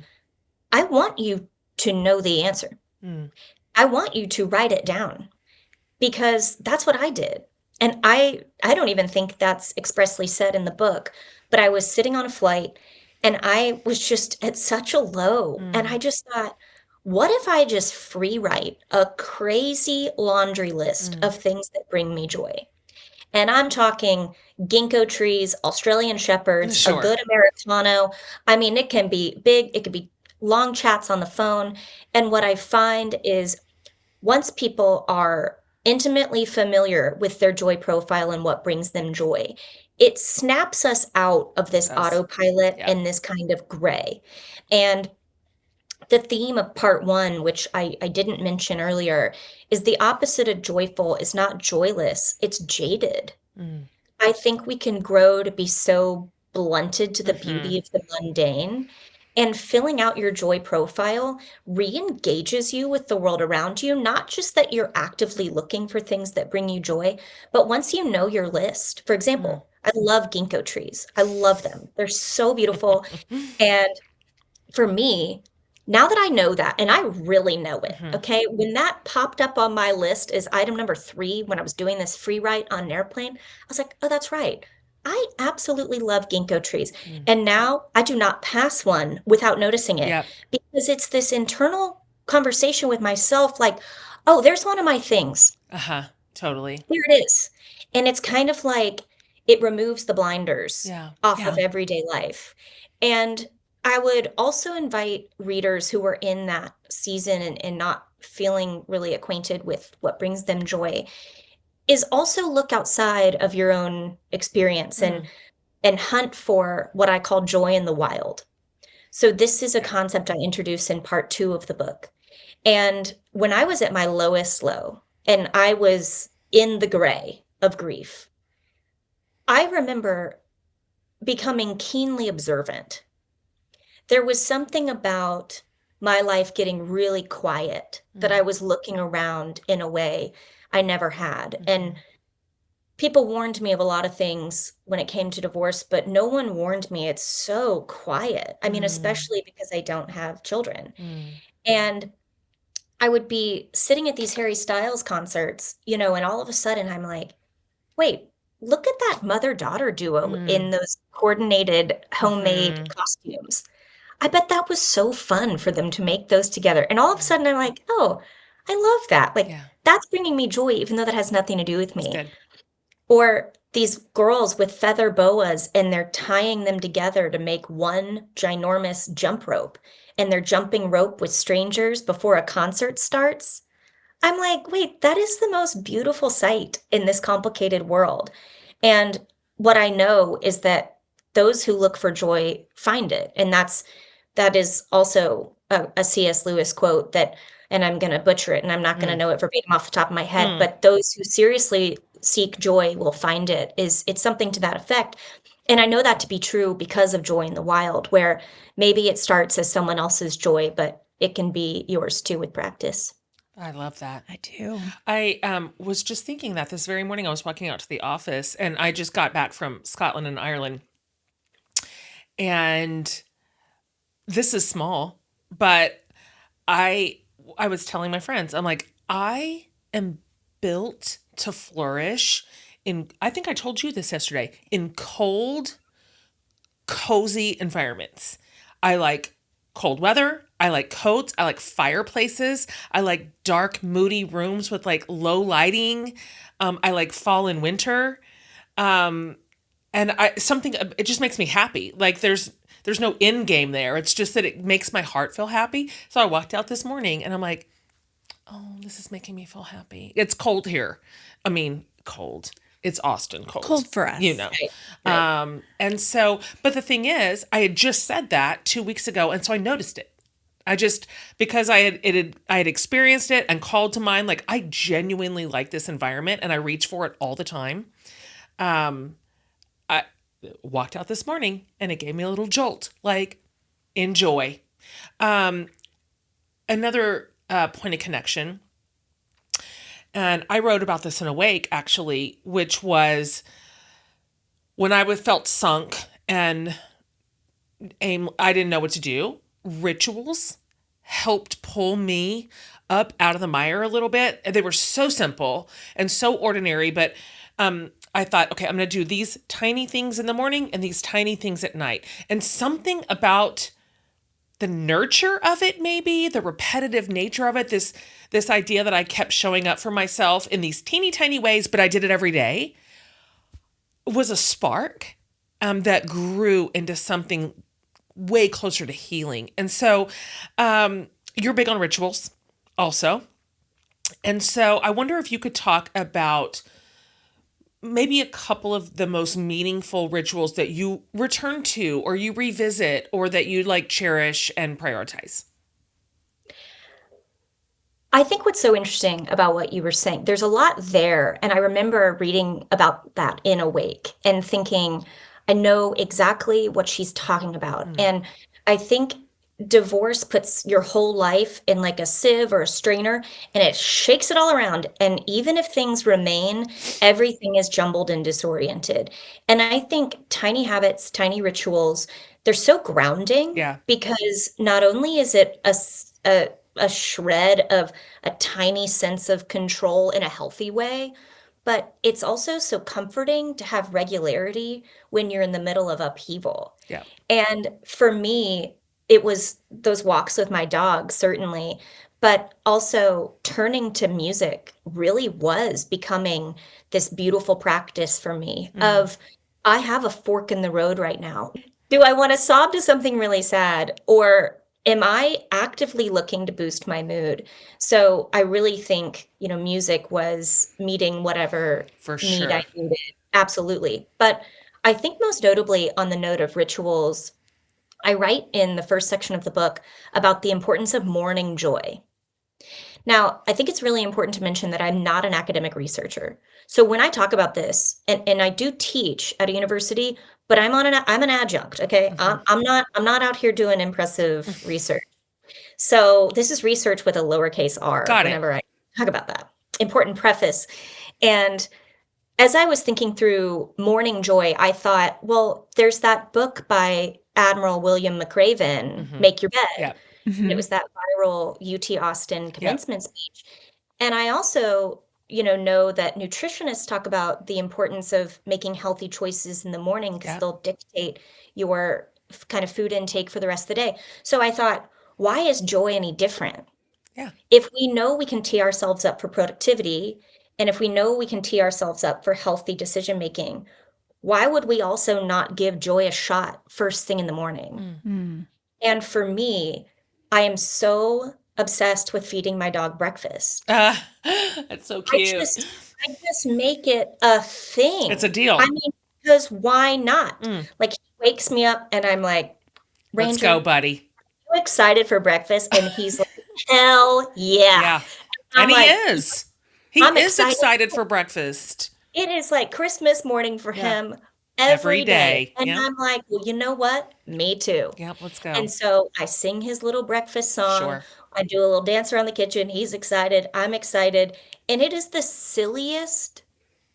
I want you to know the answer. Mm, I want you to write it down because that's what I did. And I don't even think that's expressly said in the book, but I was sitting on a flight and I was just at such a low and I mm, just thought, what if I just free write a crazy laundry list mm. of things that bring me joy? And I'm talking ginkgo trees, Australian shepherds, a Sure. good Americano. I mean, it can be big, it could be long chats on the phone. And what I find is once people are intimately familiar with their joy profile and what brings them joy, it snaps us out of It this does. autopilot Yeah. and this kind of gray. And the theme of part 1, which I didn't mention earlier, is the opposite of joyful is not joyless, it's jaded. Mm. I think we can grow to be so blunted to the Hmm. beauty of the mundane, and filling out your joy profile re-engages you with the world around you, not just that you're actively looking for things that bring you joy, but once you know your list. For Mm. example, I love ginkgo trees. I love them. They're so beautiful, and for me, now that I know that, and I really know it, Hmm. okay? When that popped up on my list as item number 3 when I was doing this free write on an airplane, I was like, "Oh, that's right. I absolutely love ginkgo trees." Mm. And now I do not pass one without noticing it Yep. because it's this internal conversation with myself like, oh, there's one of my things. Uh-huh. Totally. Here it is. And it's kind of like it removes the blinders Yeah. off of Yeah. everyday life. And I would also invite readers who are in that season and not feeling really acquainted with what brings them joy is also look outside of your own experience Mm. and hunt for what I call joy in the wild. So this is a concept I introduce in part 2 of the book. And when I was at my lowest low and I was in the gray of grief, I remember becoming keenly observant. There was something about my life getting really quiet that I was looking around in a way I never had. And people warned me of a lot of things when it came to divorce, but no one warned me it's so quiet. I mean, especially because I don't have children. Mm. And I would be sitting at these Harry Styles concerts, and all of a sudden I'm like, wait, look at that mother-daughter duo in those coordinated homemade Mhm. costumes. I bet that was so fun for them to make those together. And all of a Yeah. sudden I'm like, oh, I love that. Like, Yeah. that's bringing me joy, even though that has nothing to do with That's me. good. Or these girls with feather boas and they're tying them together to make one ginormous jump rope and they're jumping rope with strangers before a concert starts. I'm like, wait, that is the most beautiful sight in this complicated world. And what I know is that those who look for joy find it. And that is also a C.S. Lewis quote that, and I'm going to butcher it and I'm not going to Mm. know it verbatim off the top of my head, Mm. but those who seriously seek joy will find it. It's something to that effect. And I know that to be true because of Joy in the Wild, where maybe it starts as someone else's joy, but it can be yours too with practice. I love that. I do. I was just thinking that this very morning I was walking out to the office and I just got back from Scotland and Ireland. And this is small, but I I was telling my friends, I'm like, I am built to flourish in, I think I told you this yesterday, in cold, cozy environments. I like cold weather. I like coats. I like fireplaces. I like dark, moody rooms with like low lighting. I like fall and winter. Um, and I something it just makes me happy. Like there's no end game there. It's just that it makes my heart feel happy. So I walked out this morning and I'm like, oh, this is making me feel happy. It's cold here. I mean, cold. It's Austin cold. Cold for us. You know. Right. And so, but the thing is, I had just said that 2 weeks ago, and so I noticed it. I just because I had experienced it and called to mind, like I genuinely like this environment and I reach for it all the time. Um, I walked out this morning and it gave me a little jolt, like enjoy. Um, Another point of connection, and I wrote about this in Awake actually, which was when I was felt sunk and I didn't know what to do. Rituals helped pull me up out of the mire a little bit. They were so simple and so ordinary, but I thought, okay, I'm going to do these tiny things in the morning and these tiny things at night. And something about the nurture of it, maybe the repetitive nature of it, this idea that I kept showing up for myself in these teeny tiny ways, but I did it every day, was a spark that grew into something way closer to healing. And so you're big on rituals also. And so I wonder if you could talk about maybe a couple of the most meaningful rituals that you return to or you revisit or that you like cherish and prioritize. I think what's so interesting about what you were saying, there's a lot there. And I remember reading about that in Awake and thinking, I know exactly what she's talking about. Mm. And I think divorce puts your whole life in like a sieve or a strainer and it shakes it all around. And even if things remain, everything is jumbled and disoriented. And I think tiny habits, tiny rituals, they're so grounding Yeah. because not only is it a shred of a tiny sense of control in a healthy way, but it's also so comforting to have regularity when you're in the middle of upheaval. Yeah. And for me, it was those walks with my dog, certainly, but also turning to music really was becoming this beautiful practice for me of I have a fork in the road right now. Do I want to sob to something really sad, or am I actively looking to boost my mood? So I really think, music was meeting whatever For need I sure. needed. Absolutely. But I think most notably on the note of rituals, I write in the first section of the book about the importance of morning joy. Now, I think it's really important to mention that I'm not an academic researcher. So when I talk about this, and I do teach at a university, but I'm an adjunct, okay? I'm not out here doing impressive research. So this is research with a lowercase r Got it. whenever I talk about that. Important preface. And as I was thinking through Morning Joy, I thought, well, there's that book by Admiral William McRaven, Make Your Bed. Yeah. And it Mhm. was that viral UT Austin Yeah. commencement speech. And I also, know that nutritionists talk about the importance of making healthy choices in the morning because Yeah. they'll dictate your kind of food intake for the rest of the day. So I thought, why is joy any different? Yeah. If we know we can tee ourselves up for productivity, and if we know we can tee ourselves up for healthy decision making, why would we also not give joy a shot first thing in the morning? Mm. And for me, I am so obsessed with feeding my dog breakfast. That's so I cute. just I just make it a It's a thing. I deal. mean, because why not? Mm. Like, he wakes me up and I'm like, Let's go, "Ranger, buddy. you excited for breakfast?" And he's like, "Hell yeah." Yeah. I'm And he like, is. He "I'm is excited." excited for breakfast It is like Christmas morning for Yeah. him every every day. day. And Yeah. I'm like, "Well, you know what? Me too." Yeah. Let's And go. so I sing his little breakfast song. Sure. I do a little dance around the kitchen. He's excited. I'm excited. And it is the silliest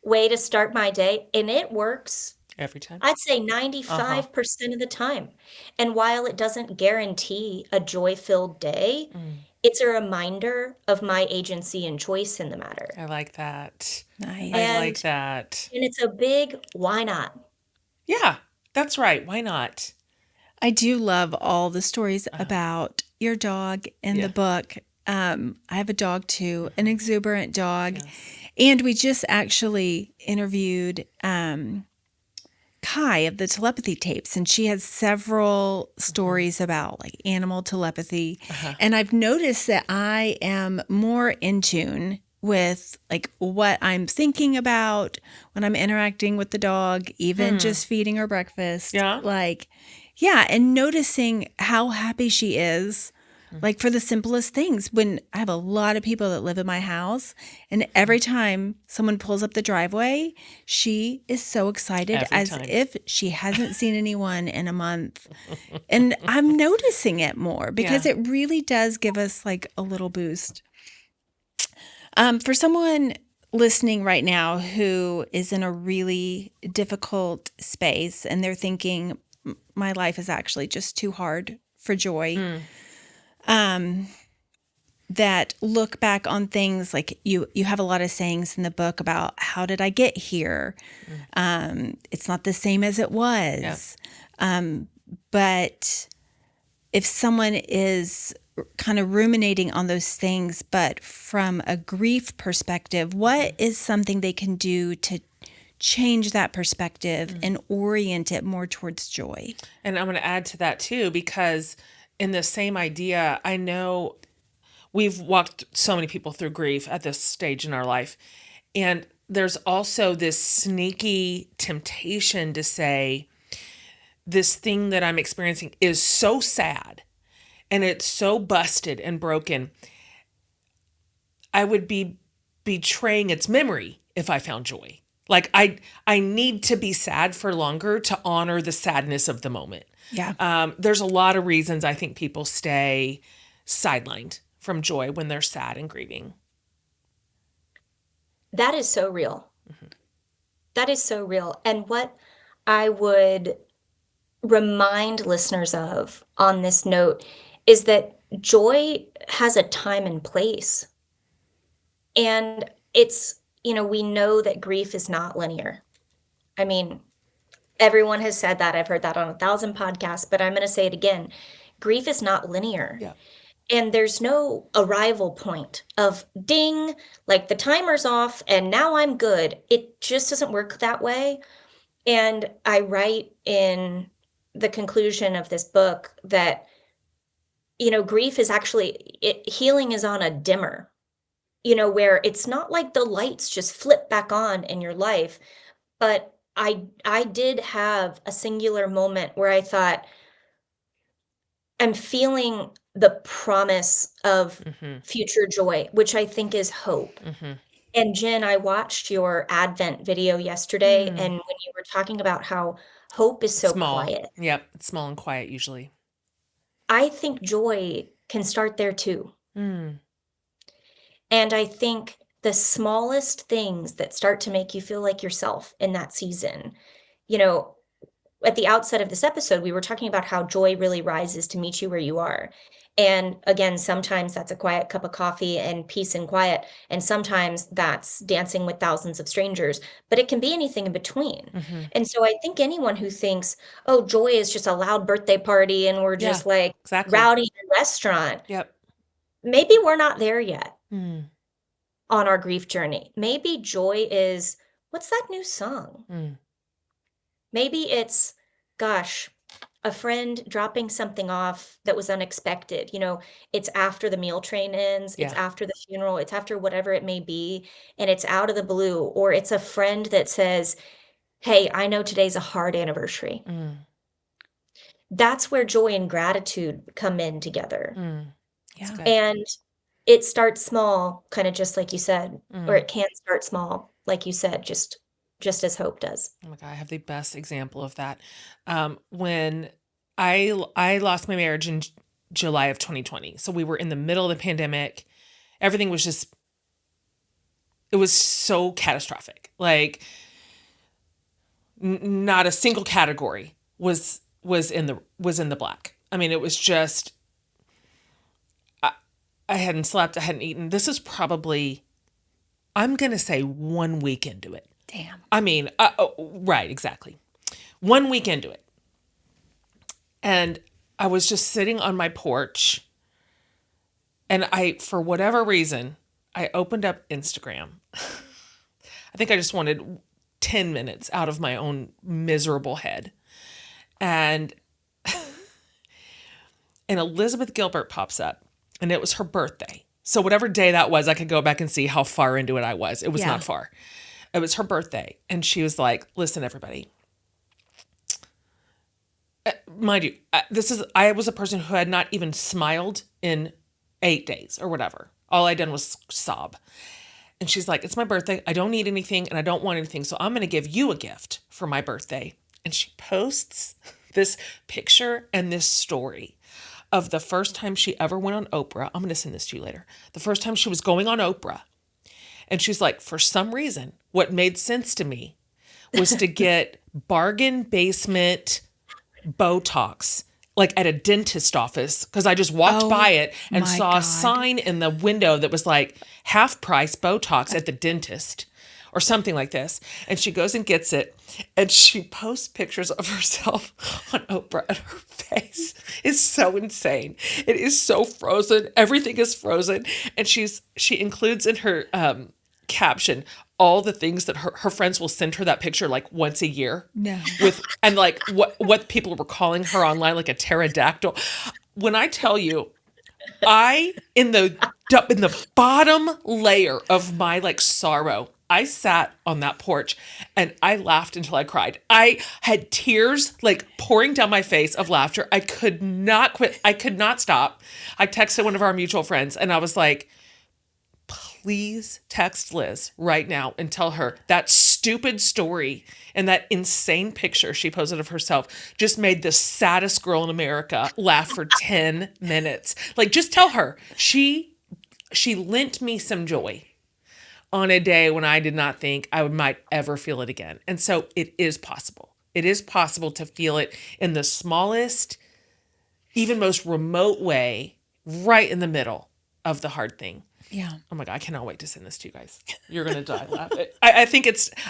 way to start my day. And it works, Every time. I'd say Uh huh. 95% of the time. And while it doesn't guarantee a joy filled day, Mm. it's a reminder of my agency and choice in the matter. I like that. I Nice. And like that. and it's a big why not? Yeah. That's right. Why not? I do love all the stories Uh-huh. about your dog in the Yeah. book. I have a dog too, an exuberant dog. Yes. And we just actually interviewed Kai of the telepathy tapes, and she has several stories about like animal telepathy. Uh-huh. And I've noticed that I am more in tune with like what I'm thinking about when I'm interacting with the dog, even just feeding her breakfast. Yeah. Like, yeah, and noticing how happy she is. Like for the simplest things, when I have a lot of people that live in my house, and every time someone pulls up the driveway, she is so excited Every as time. if she hasn't seen anyone in a month. And I'm noticing it more because Yeah. it really does give us like a little boost. For someone listening right now who is in a really difficult space and they're thinking, my life is actually just too hard for joy. That look back on things like you have a lot of sayings in the book about how did I get here? It's not the same as it was. But if someone is kind of ruminating on those things, but from a grief perspective, what is something they can do to change that perspective and orient it more towards joy? And I'm going to add to that too, because in the same idea, I know we've walked so many people through grief at this stage in our life. And there's also this sneaky temptation to say, this thing that I'm experiencing is so sad and it's so busted and broken. I would be betraying its memory if I found joy. Like I need to be sad for longer to honor the sadness of the moment. Yeah. There's a lot of reasons I think people stay sidelined from joy when they're sad and grieving. That is so real. That is so real. And what I would remind listeners of on this note is that joy has a time and place. And it's, we know that grief is not linear. I mean, everyone has said that. I've heard that on 1,000 podcasts, but I'm going to say it again. Grief is not linear. Yeah. And there's no arrival point of ding, like the timer's off and now I'm good. It just doesn't work that way. And I write in the conclusion of this book that, grief is actually healing is on a dimmer, where it's not like the lights just flip back on in your life, but I did have a singular moment where I thought, I'm feeling the promise of Mm-hmm. future joy, which I think is hope. Mm-hmm. And Jen, I watched your Advent video yesterday, and when you were talking about how hope is It's so small. quiet, Yep. It's small and quiet usually. I think joy can start there too. Mm. And I think the smallest things that start to make you feel like yourself in that season, you know, at the outset of this episode, we were talking about how joy really rises to meet you where you are. And again, sometimes that's a quiet cup of coffee and peace and quiet. And sometimes that's dancing with thousands of strangers, but it can be anything in between. Mm-hmm. And so I think anyone who thinks, oh, joy is just a loud birthday party and we're Yeah. just like Exactly. rowdy in a restaurant, Yep. maybe we're not there yet Mm. on our grief journey. Maybe joy is, what's that new song? Mm. Maybe it's, gosh, a friend dropping something off that was unexpected. It's after the meal train ends, it's Yeah. after the funeral, it's after whatever it may be, and it's out of the blue, or it's a friend that says, hey, I know today's a hard anniversary. Mm. That's where joy and gratitude come in together. Mm. That's Yeah. good. And it starts small, kind of just like you said, or Mm. it can start small, like you said, just as hope does. Oh my God, I have the best example of that. When I lost my marriage in July of 2020. So we were in the middle of the pandemic. Everything was just, it was so catastrophic. Like not a single category was in the black. I mean, it was just I hadn't slept, I hadn't eaten. This is probably, I'm going to say 1 week into it. Damn. I mean, right, exactly. 1 week into it. And I was just sitting on my porch and for whatever reason, I opened up Instagram. I think I just wanted 10 minutes out of my own miserable head. And Elizabeth Gilbert pops up and it was her birthday. So whatever day that was, I could go back and see how far into it I was. It was Yeah. not far. It was her birthday. And she was like, listen, everybody, mind you, I was a person who had not even smiled in 8 days or whatever. All I'd done was sob. And she's like, it's my birthday. I don't need anything and I don't want anything. So I'm going to give you a gift for my birthday. And she posts this picture and this story of the first time she ever went on Oprah. I'm going to send this to you later. The first time she was going on Oprah. And she's like, for some reason, what made sense to me was to get bargain basement Botox, like at a dentist office, because I just walked Oh by it and my saw God. a sign in the window that was like half price Botox at the dentist or something like this. And she goes and gets it and she posts pictures of herself on Oprah and her face is so insane. It is so frozen. Everything is frozen. And she includes in her caption all the things that her friends will send her that picture like once a year. No. And like what people were calling her online, like a pterodactyl. When I tell you, in the bottom layer of my like sorrow, I sat on that porch and I laughed until I cried. I had tears like pouring down my face of laughter. I could not quit. I could not stop. I texted one of our mutual friends and I was like, please text Liz right now and tell her that stupid story and that insane picture she posted of herself just made the saddest girl in America laugh for 10 minutes. Like, just tell her she lent me some joy on a day when I did not think I might ever feel it again. And so it is possible. It is possible to feel it in the smallest, even most remote way, right in the middle of the hard thing. Yeah. Oh my God, I cannot wait to send this to you guys. You're going to die laughing. I think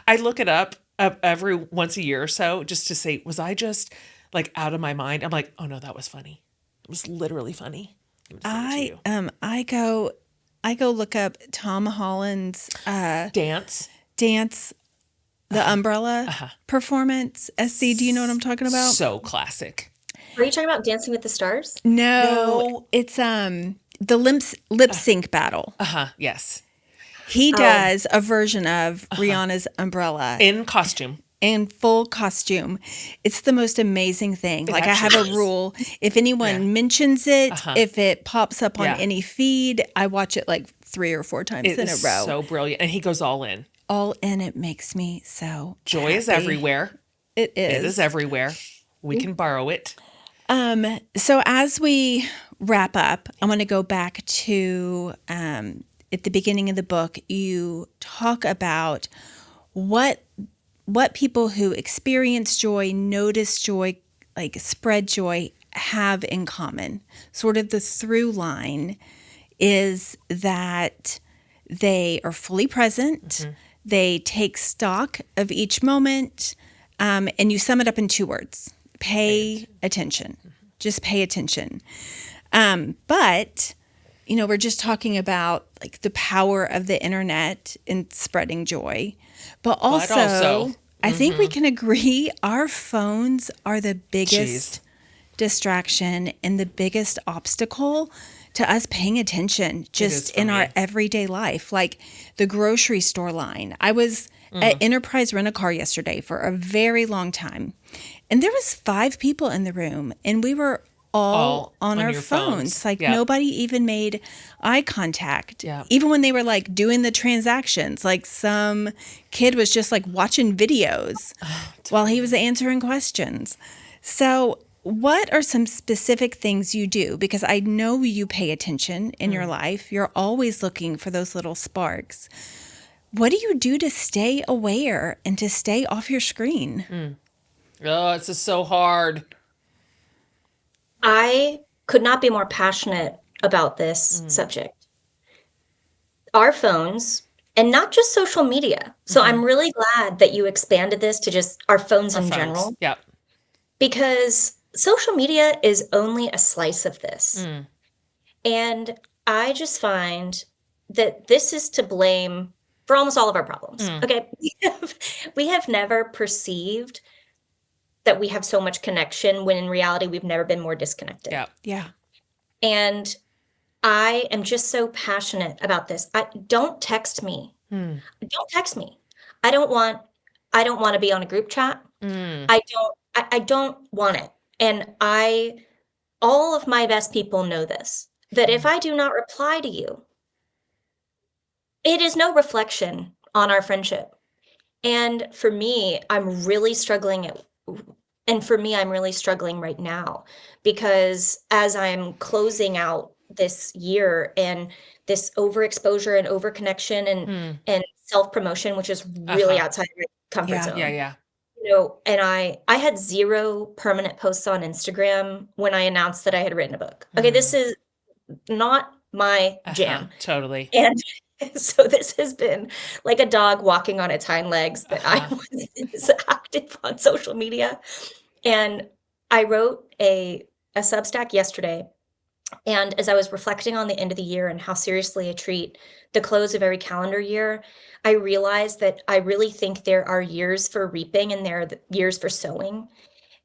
I look it up every once a year or so just to say, was I just like out of my mind? I'm like, oh no, that was funny. It was literally funny. I'm gonna send it to you. I go look up Tom Holland's Dance. dance, the umbrella performance. SC, do you know what I'm talking about? So classic. Are you talking about Dancing with the Stars? No, No. it's the lip sync battle. Yes. He Oh. does a version of Rihanna's umbrella In costume. in full costume. It's the most amazing thing. Like I have a actually is. rule. If anyone Yeah. mentions it, if it pops up on Yeah. any feed, I watch it like 3 or 4 times It in a is row. so brilliant. And he goes all in. All in it makes me so Joy is happy. everywhere. It is. It is everywhere. We can borrow it. So as we wrap up, I want to go back to at the beginning of the book, you talk about what people who experience joy, notice joy, like spread joy, have in common. Sort of the through line is that they are fully present, they take stock of each moment, and you sum it up in 2 words: pay attention. Just pay attention. But we're just talking about like the power of the internet in spreading joy, but also I think we can agree our phones are the biggest distraction and the biggest obstacle to us paying attention just in our everyday life. Like the grocery store line. I was at Enterprise Rent-A-Car yesterday for a very long time, and there was 5 people in the room, and we were all on our phones. Like nobody even made eye contact. Even when they were like doing the transactions, like some kid was just like watching videos while he was answering questions. So what are some specific things you do? Because I know you pay attention in your life. You're always looking for those little sparks. What do you do to stay aware and to stay off your screen? Oh, it's just so hard. I could not be more passionate about this subject. Our phones, and not just social media. So I'm really glad that you expanded this to just our phones in general. Yeah. Because social media is only a slice of this. And I just find that this is to blame for almost all of our problems. Okay. We have never perceived that we have so much connection when in reality we've never been more disconnected. Yeah. And I am just so passionate about this. Don't text me. Don't text me. I don't want to be on a group chat. I don't want it. And all of my best people know this, that if I do not reply to you, it is no reflection on our friendship. And for me, I'm really struggling right now, because as I'm closing out this year and this overexposure and overconnection and self-promotion, which is really outside my comfort zone. Yeah. And I had 0 permanent posts on Instagram when I announced that I had written a book. Okay, this is not my jam. Totally. And so this has been like a dog walking on its hind legs that I was active on social media. And I wrote a Substack yesterday. And as I was reflecting on the end of the year and how seriously I treat the close of every calendar year, I realized that I really think there are years for reaping and there are years for sowing.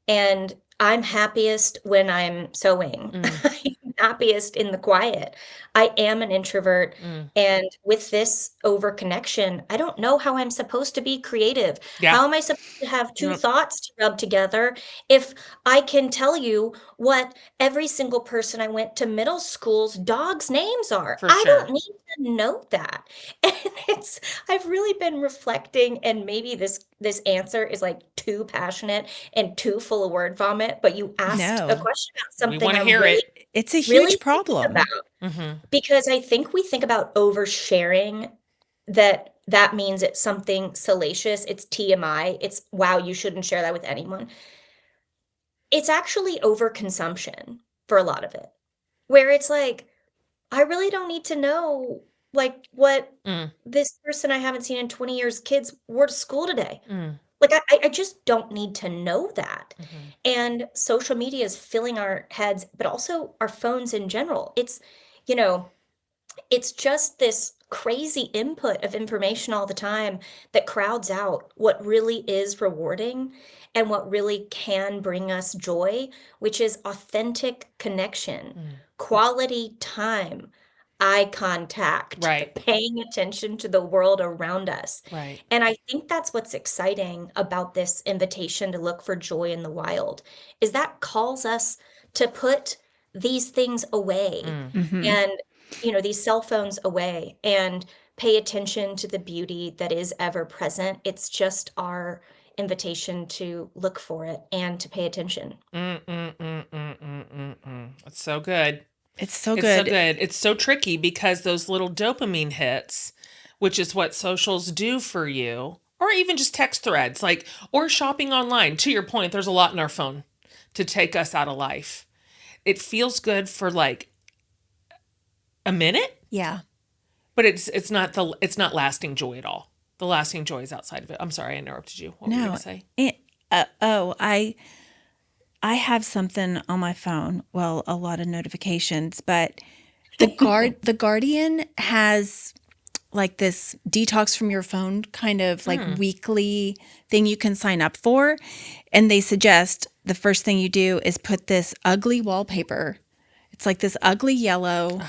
And I'm happiest when I'm sewing. I'm happiest in the quiet. I am an introvert. And with this overconnection, I don't know how I'm supposed to be creative. How am I supposed to have 2 thoughts to rub together if I can tell you what every single person I went to middle school's dogs' names are? I don't need to know that. And I've really been reflecting, and maybe this answer is like too passionate and too full of word vomit, but you asked a question about something We want to I'm hear really, it. It's a really huge problem. about. Because I think we think about oversharing, that means it's something salacious, it's TMI, it's wow, you shouldn't share that with anyone. It's actually overconsumption for a lot of it, where it's like, I really don't need to know like what this person I haven't seen in 20 years kids wore to school today. Like, I just don't need to know that. And social media is filling our heads, but also our phones in general. You know, it's just this crazy input of information all the time that crowds out what really is rewarding and what really can bring us joy, which is authentic connection, quality time, eye contact, Right. paying attention to the world around us. Right. And I think that's what's exciting about this invitation to look for joy in the wild, is that calls us to put these things away Hmm. and these cell phones away and pay attention to the beauty that is ever present. It's just our invitation to look for it and to pay attention. It's so good. It's so It's so good. good. It's so tricky because those little dopamine hits, which is what socials do for you, or even just text threads, like, or shopping online. To your point, there's a lot in our phone to take us out of life. It feels good for like a minute, Yeah. but it's not lasting joy at all. The lasting joy is outside of it. I'm sorry, I interrupted you. What were you No. going to say? I have something on my phone. Well, a lot of notifications, but the Guardian has like this detox from your phone kind of like weekly thing you can sign up for. And they suggest the first thing you do is put this ugly wallpaper. It's like this ugly yellow.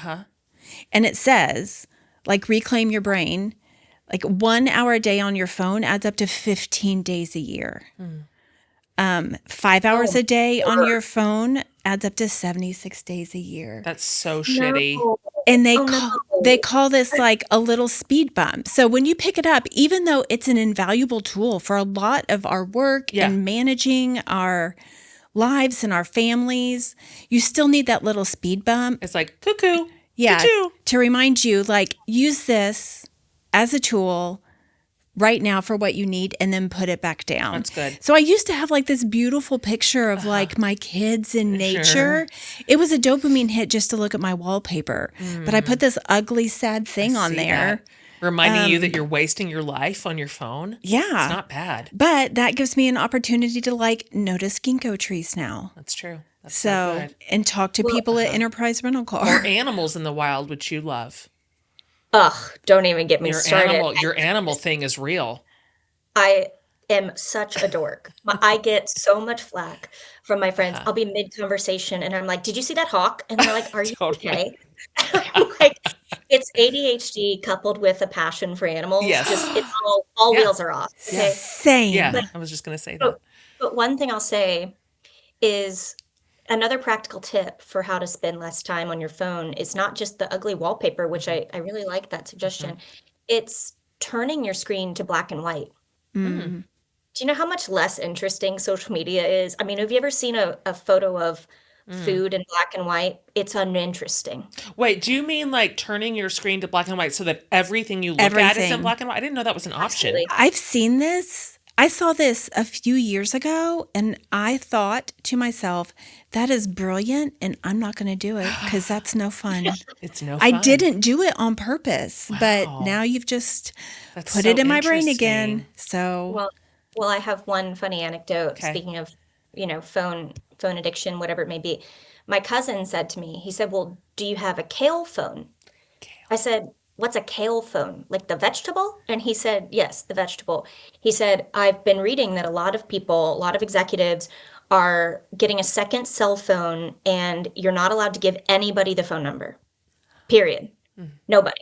And it says, like, reclaim your brain. Like 1 hour a day on your phone adds up to 15 days a year. 5 hours Oh, a day on Lord. your phone adds up to 76 days a year. That's so No. shitty. And Oh, they no. call this like a little speed bump. So when you pick it up, even though it's an invaluable tool for a lot of our work Yeah. and managing our lives and our families, you still need that little speed bump. It's like cuckoo. Yeah, Cuckoo. to remind you, like, use this as a tool right now for what you need and then put it back down. That's good. So I used to have like this beautiful picture of like my kids in nature. Sure. It was a dopamine hit just to look at my wallpaper. But I put this ugly, sad thing on See there. that. Reminding you that you're wasting your life on your phone. Yeah. It's not bad. But that gives me an opportunity to like notice ginkgo trees now. That's true. That's so So, good. and talk to people at Enterprise Rental Car. Or animals in the wild, which you love. Ugh, don't even get me started. Your animal thing is real. I am such a dork. I get so much flack from my friends. I'll be mid-conversation and I'm like, "Did you see that hawk?" And they're like, "Are you Totally. okay?" I'm like, it's ADHD coupled with a passion for animals. Yes. Just it's all Yeah. wheels are off. Okay. Same. Yeah, I was just going to say that. But one thing I'll say is another practical tip for how to spend less time on your phone is not just the ugly wallpaper, which I really like that suggestion. It's turning your screen to black and white. Mm. Do you know how much less interesting social media is? I mean, have you ever seen a photo of food in black and white? It's uninteresting. Wait, do you mean like turning your screen to black and white so that everything you look at is in Everything. black and white? I didn't know that was an option. Absolutely. I've seen this. I saw this a few years ago and I thought to myself, that is brilliant and I'm not going to do it because that's no fun. It's no I fun. didn't do it on purpose, but Wow. now you've just That's put so it in my brain again. interesting. So, Well, I have one funny anecdote. Okay. Speaking of, phone addiction, whatever it may be. My cousin said to me, he said, "Well, do you have a kale phone?" I said, "What's a kale phone? Like the vegetable?" And he said, "Yes, the vegetable." He said, "I've been reading that a lot of people, a lot of executives are getting a second cell phone and you're not allowed to give anybody the phone number. Period. Nobody.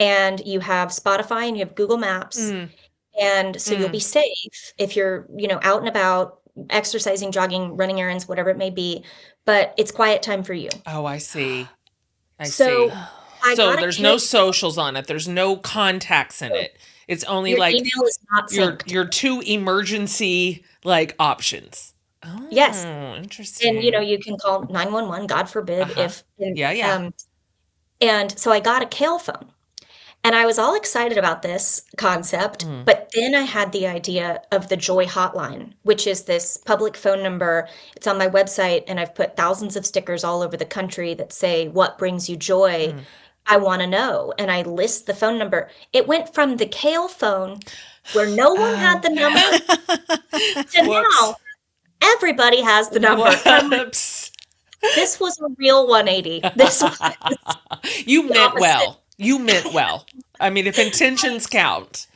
And you have Spotify and you have Google Maps. And so you'll be safe if you're, out and about, exercising, jogging, running errands, whatever it may be. But it's quiet time for you." Oh, I see. I So see. I So got a there's kale no socials on it. There's no contacts in it. It's only Your like email is not synced. your two emergency like options. Oh, Yes. interesting. And, you can call 911, God forbid, if Yeah. and so I got a kale phone. And I was all excited about this concept, but then I had the idea of the Joy Hotline, which is this public phone number. It's on my website, and I've put thousands of stickers all over the country that say, "What brings you joy? I want to know." And I list the phone number. It went from the kale phone, where no one had the number, And Whoops. now everybody has the number. I'm like, Whoops. this was a real 180. This was You the meant opposite. well. You meant well. I mean, if intentions count.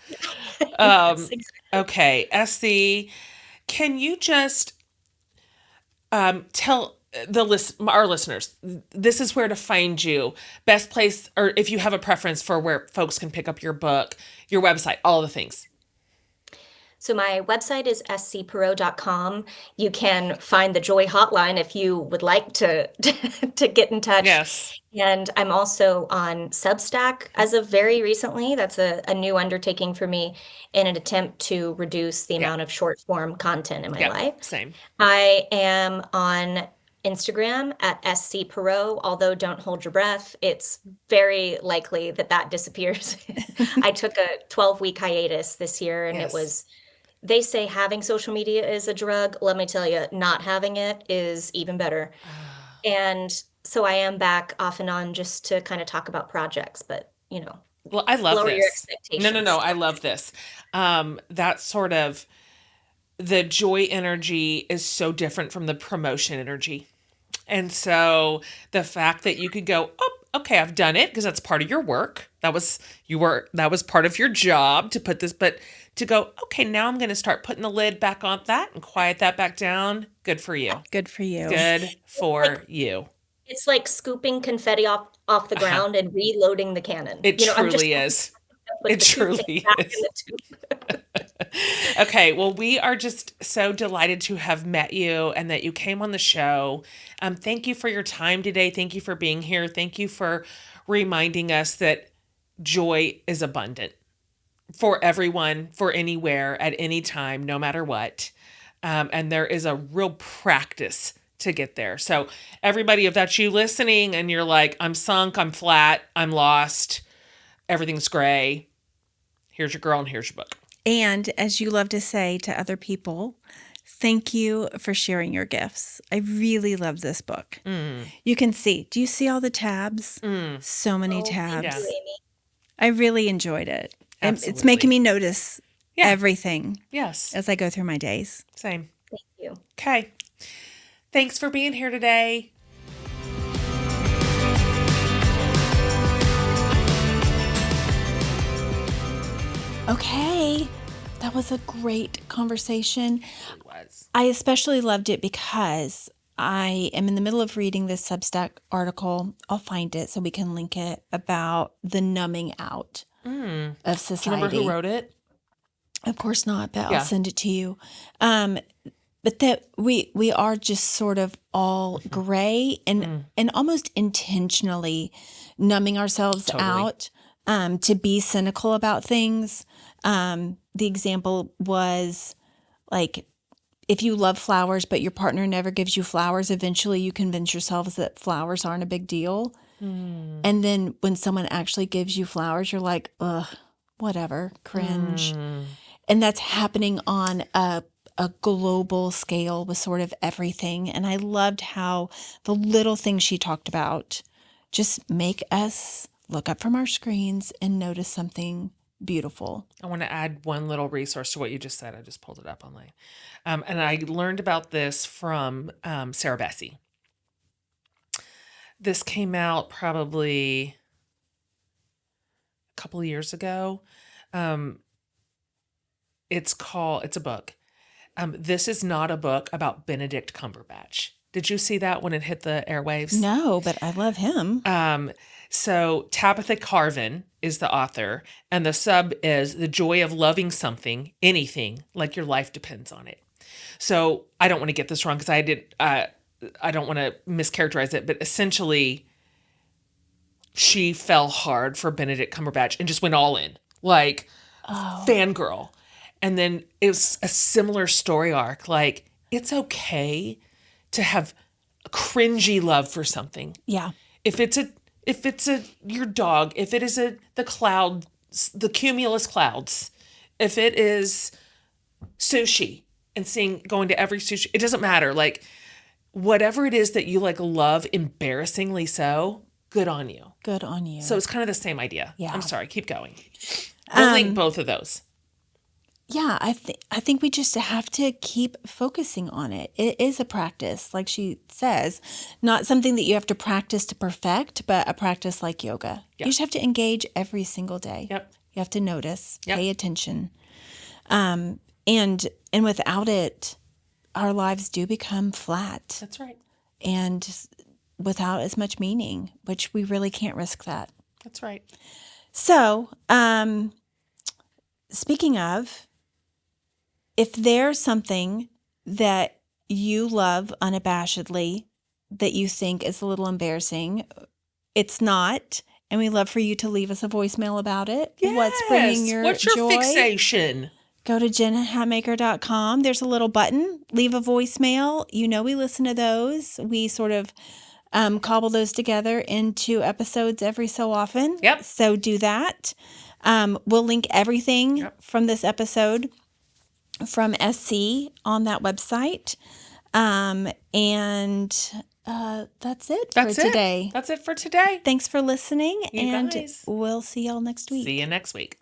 Yes, Um, okay, SC, can you just tell our listeners, this is where to find you, best place, or if you have a preference for where folks can pick up your book, your website, all the things. So my website is scperot.com. You can find the Joy Hotline if you would like to to get in touch. Yes. And I'm also on Substack as of very recently. That's a new undertaking for me in an attempt to reduce the Yeah. amount of short form content in my Yeah. life. Same. I am on Instagram at scperot, although don't hold your breath. It's very likely that that disappears. I took a 12-week hiatus this year, and it Yes. was, they say having social media is a drug. Let me tell you, not having it is even better. And so I am back off and on just to kind of talk about projects, but Well, I love lower your this. No, expectations. I love this. That sort of the joy energy is so different from the promotion energy. And so the fact that you could go, oh, okay, I've done it because that's part of your work. That was part of your job to put this, but to go, okay, now I'm going to start putting the lid back on that and quiet that back down. Good for you. Good for you. Good for you. It's like scooping confetti off the ground and reloading the cannon. It I'm just truly is. putting It the toothpick truly back is. in the tube. Okay, well, we are just so delighted to have met you and that you came on the show. Thank you for your time today. Thank you for being here. Thank you for reminding us that joy is abundant for everyone, for anywhere, at any time, no matter what. And there is a real practice to get there. So everybody, if that's you listening and you're like, I'm sunk, I'm flat, I'm lost, everything's gray, here's your girl and here's your book. And as you love to say to other people, thank you for sharing your gifts. I really love this book. You can see. Do you see all the tabs? So many tabs. Thank you, Amy. I really enjoyed it. And it's Absolutely. making me notice Yeah. everything Yes. as I go through my days. Same. Thank you. Okay. Thanks for being here today. Okay. That was a great conversation. It was. I especially loved it because I am in the middle of reading this Substack article. I'll find it so we can link it about the numbing out of Do you society. remember who wrote it? Of course not, but Yeah. I'll send it to you. But that we are just sort of all gray and almost intentionally numbing ourselves Totally. out to be cynical about things. The example was like, if you love flowers, but your partner never gives you flowers, eventually you convince yourselves that flowers aren't a big deal. And then when someone actually gives you flowers, you're like, ugh, whatever, cringe. And that's happening on a global scale with sort of everything. And I loved how the little things she talked about just make us look up from our screens and notice something beautiful. I want to add one little resource to what you just said. I just pulled it up online. And I learned about this from Sarah Bessey. This came out probably a couple of years ago. It's a book. This is not a book about Benedict Cumberbatch. Did you see that when it hit the airwaves? No, but I love him. So Tabitha Carvin is the author, and the sub is The Joy of Loving Something, Anything, Like Your Life Depends on It. So I don't want to get this wrong because I don't want to mischaracterize it, but essentially she fell hard for Benedict Cumberbatch and just went all in, like fangirl. And then it was a similar story arc. Like, it's okay to have a cringy love for something. Yeah. If it's your dog, if it is the cumulus clouds, if it is sushi and going to every sushi, it doesn't matter. Like, whatever it is that you like love embarrassingly so, good on you. Good on you. So it's kind of the same idea. Yeah. I'm sorry, keep going. We'll link both of those. yeah, I think we just have to keep focusing on it. It is a practice, like she says, not something that you have to practice to perfect, but a practice like yoga. Yeah. You just have to engage every single day. Yep. You have to notice, Yep. pay attention. And without it, our lives do become flat That's right. and without as much meaning, which we really can't risk that. That's right. So, speaking of, if there's something that you love unabashedly that you think is a little embarrassing, it's not. And we love for you to leave us a voicemail about it. What's bringing your What's your joy? fixation? Go to jenhatmaker.com. There's a little button. Leave a voicemail. You know we listen to those. We sort of cobble those together into episodes every so often. Yep. So do that. We'll link everything Yep. from this episode from SC on that website. And that's it for today. That's it for today. Thanks for listening, You and guys. we'll see y'all next week. See you next week.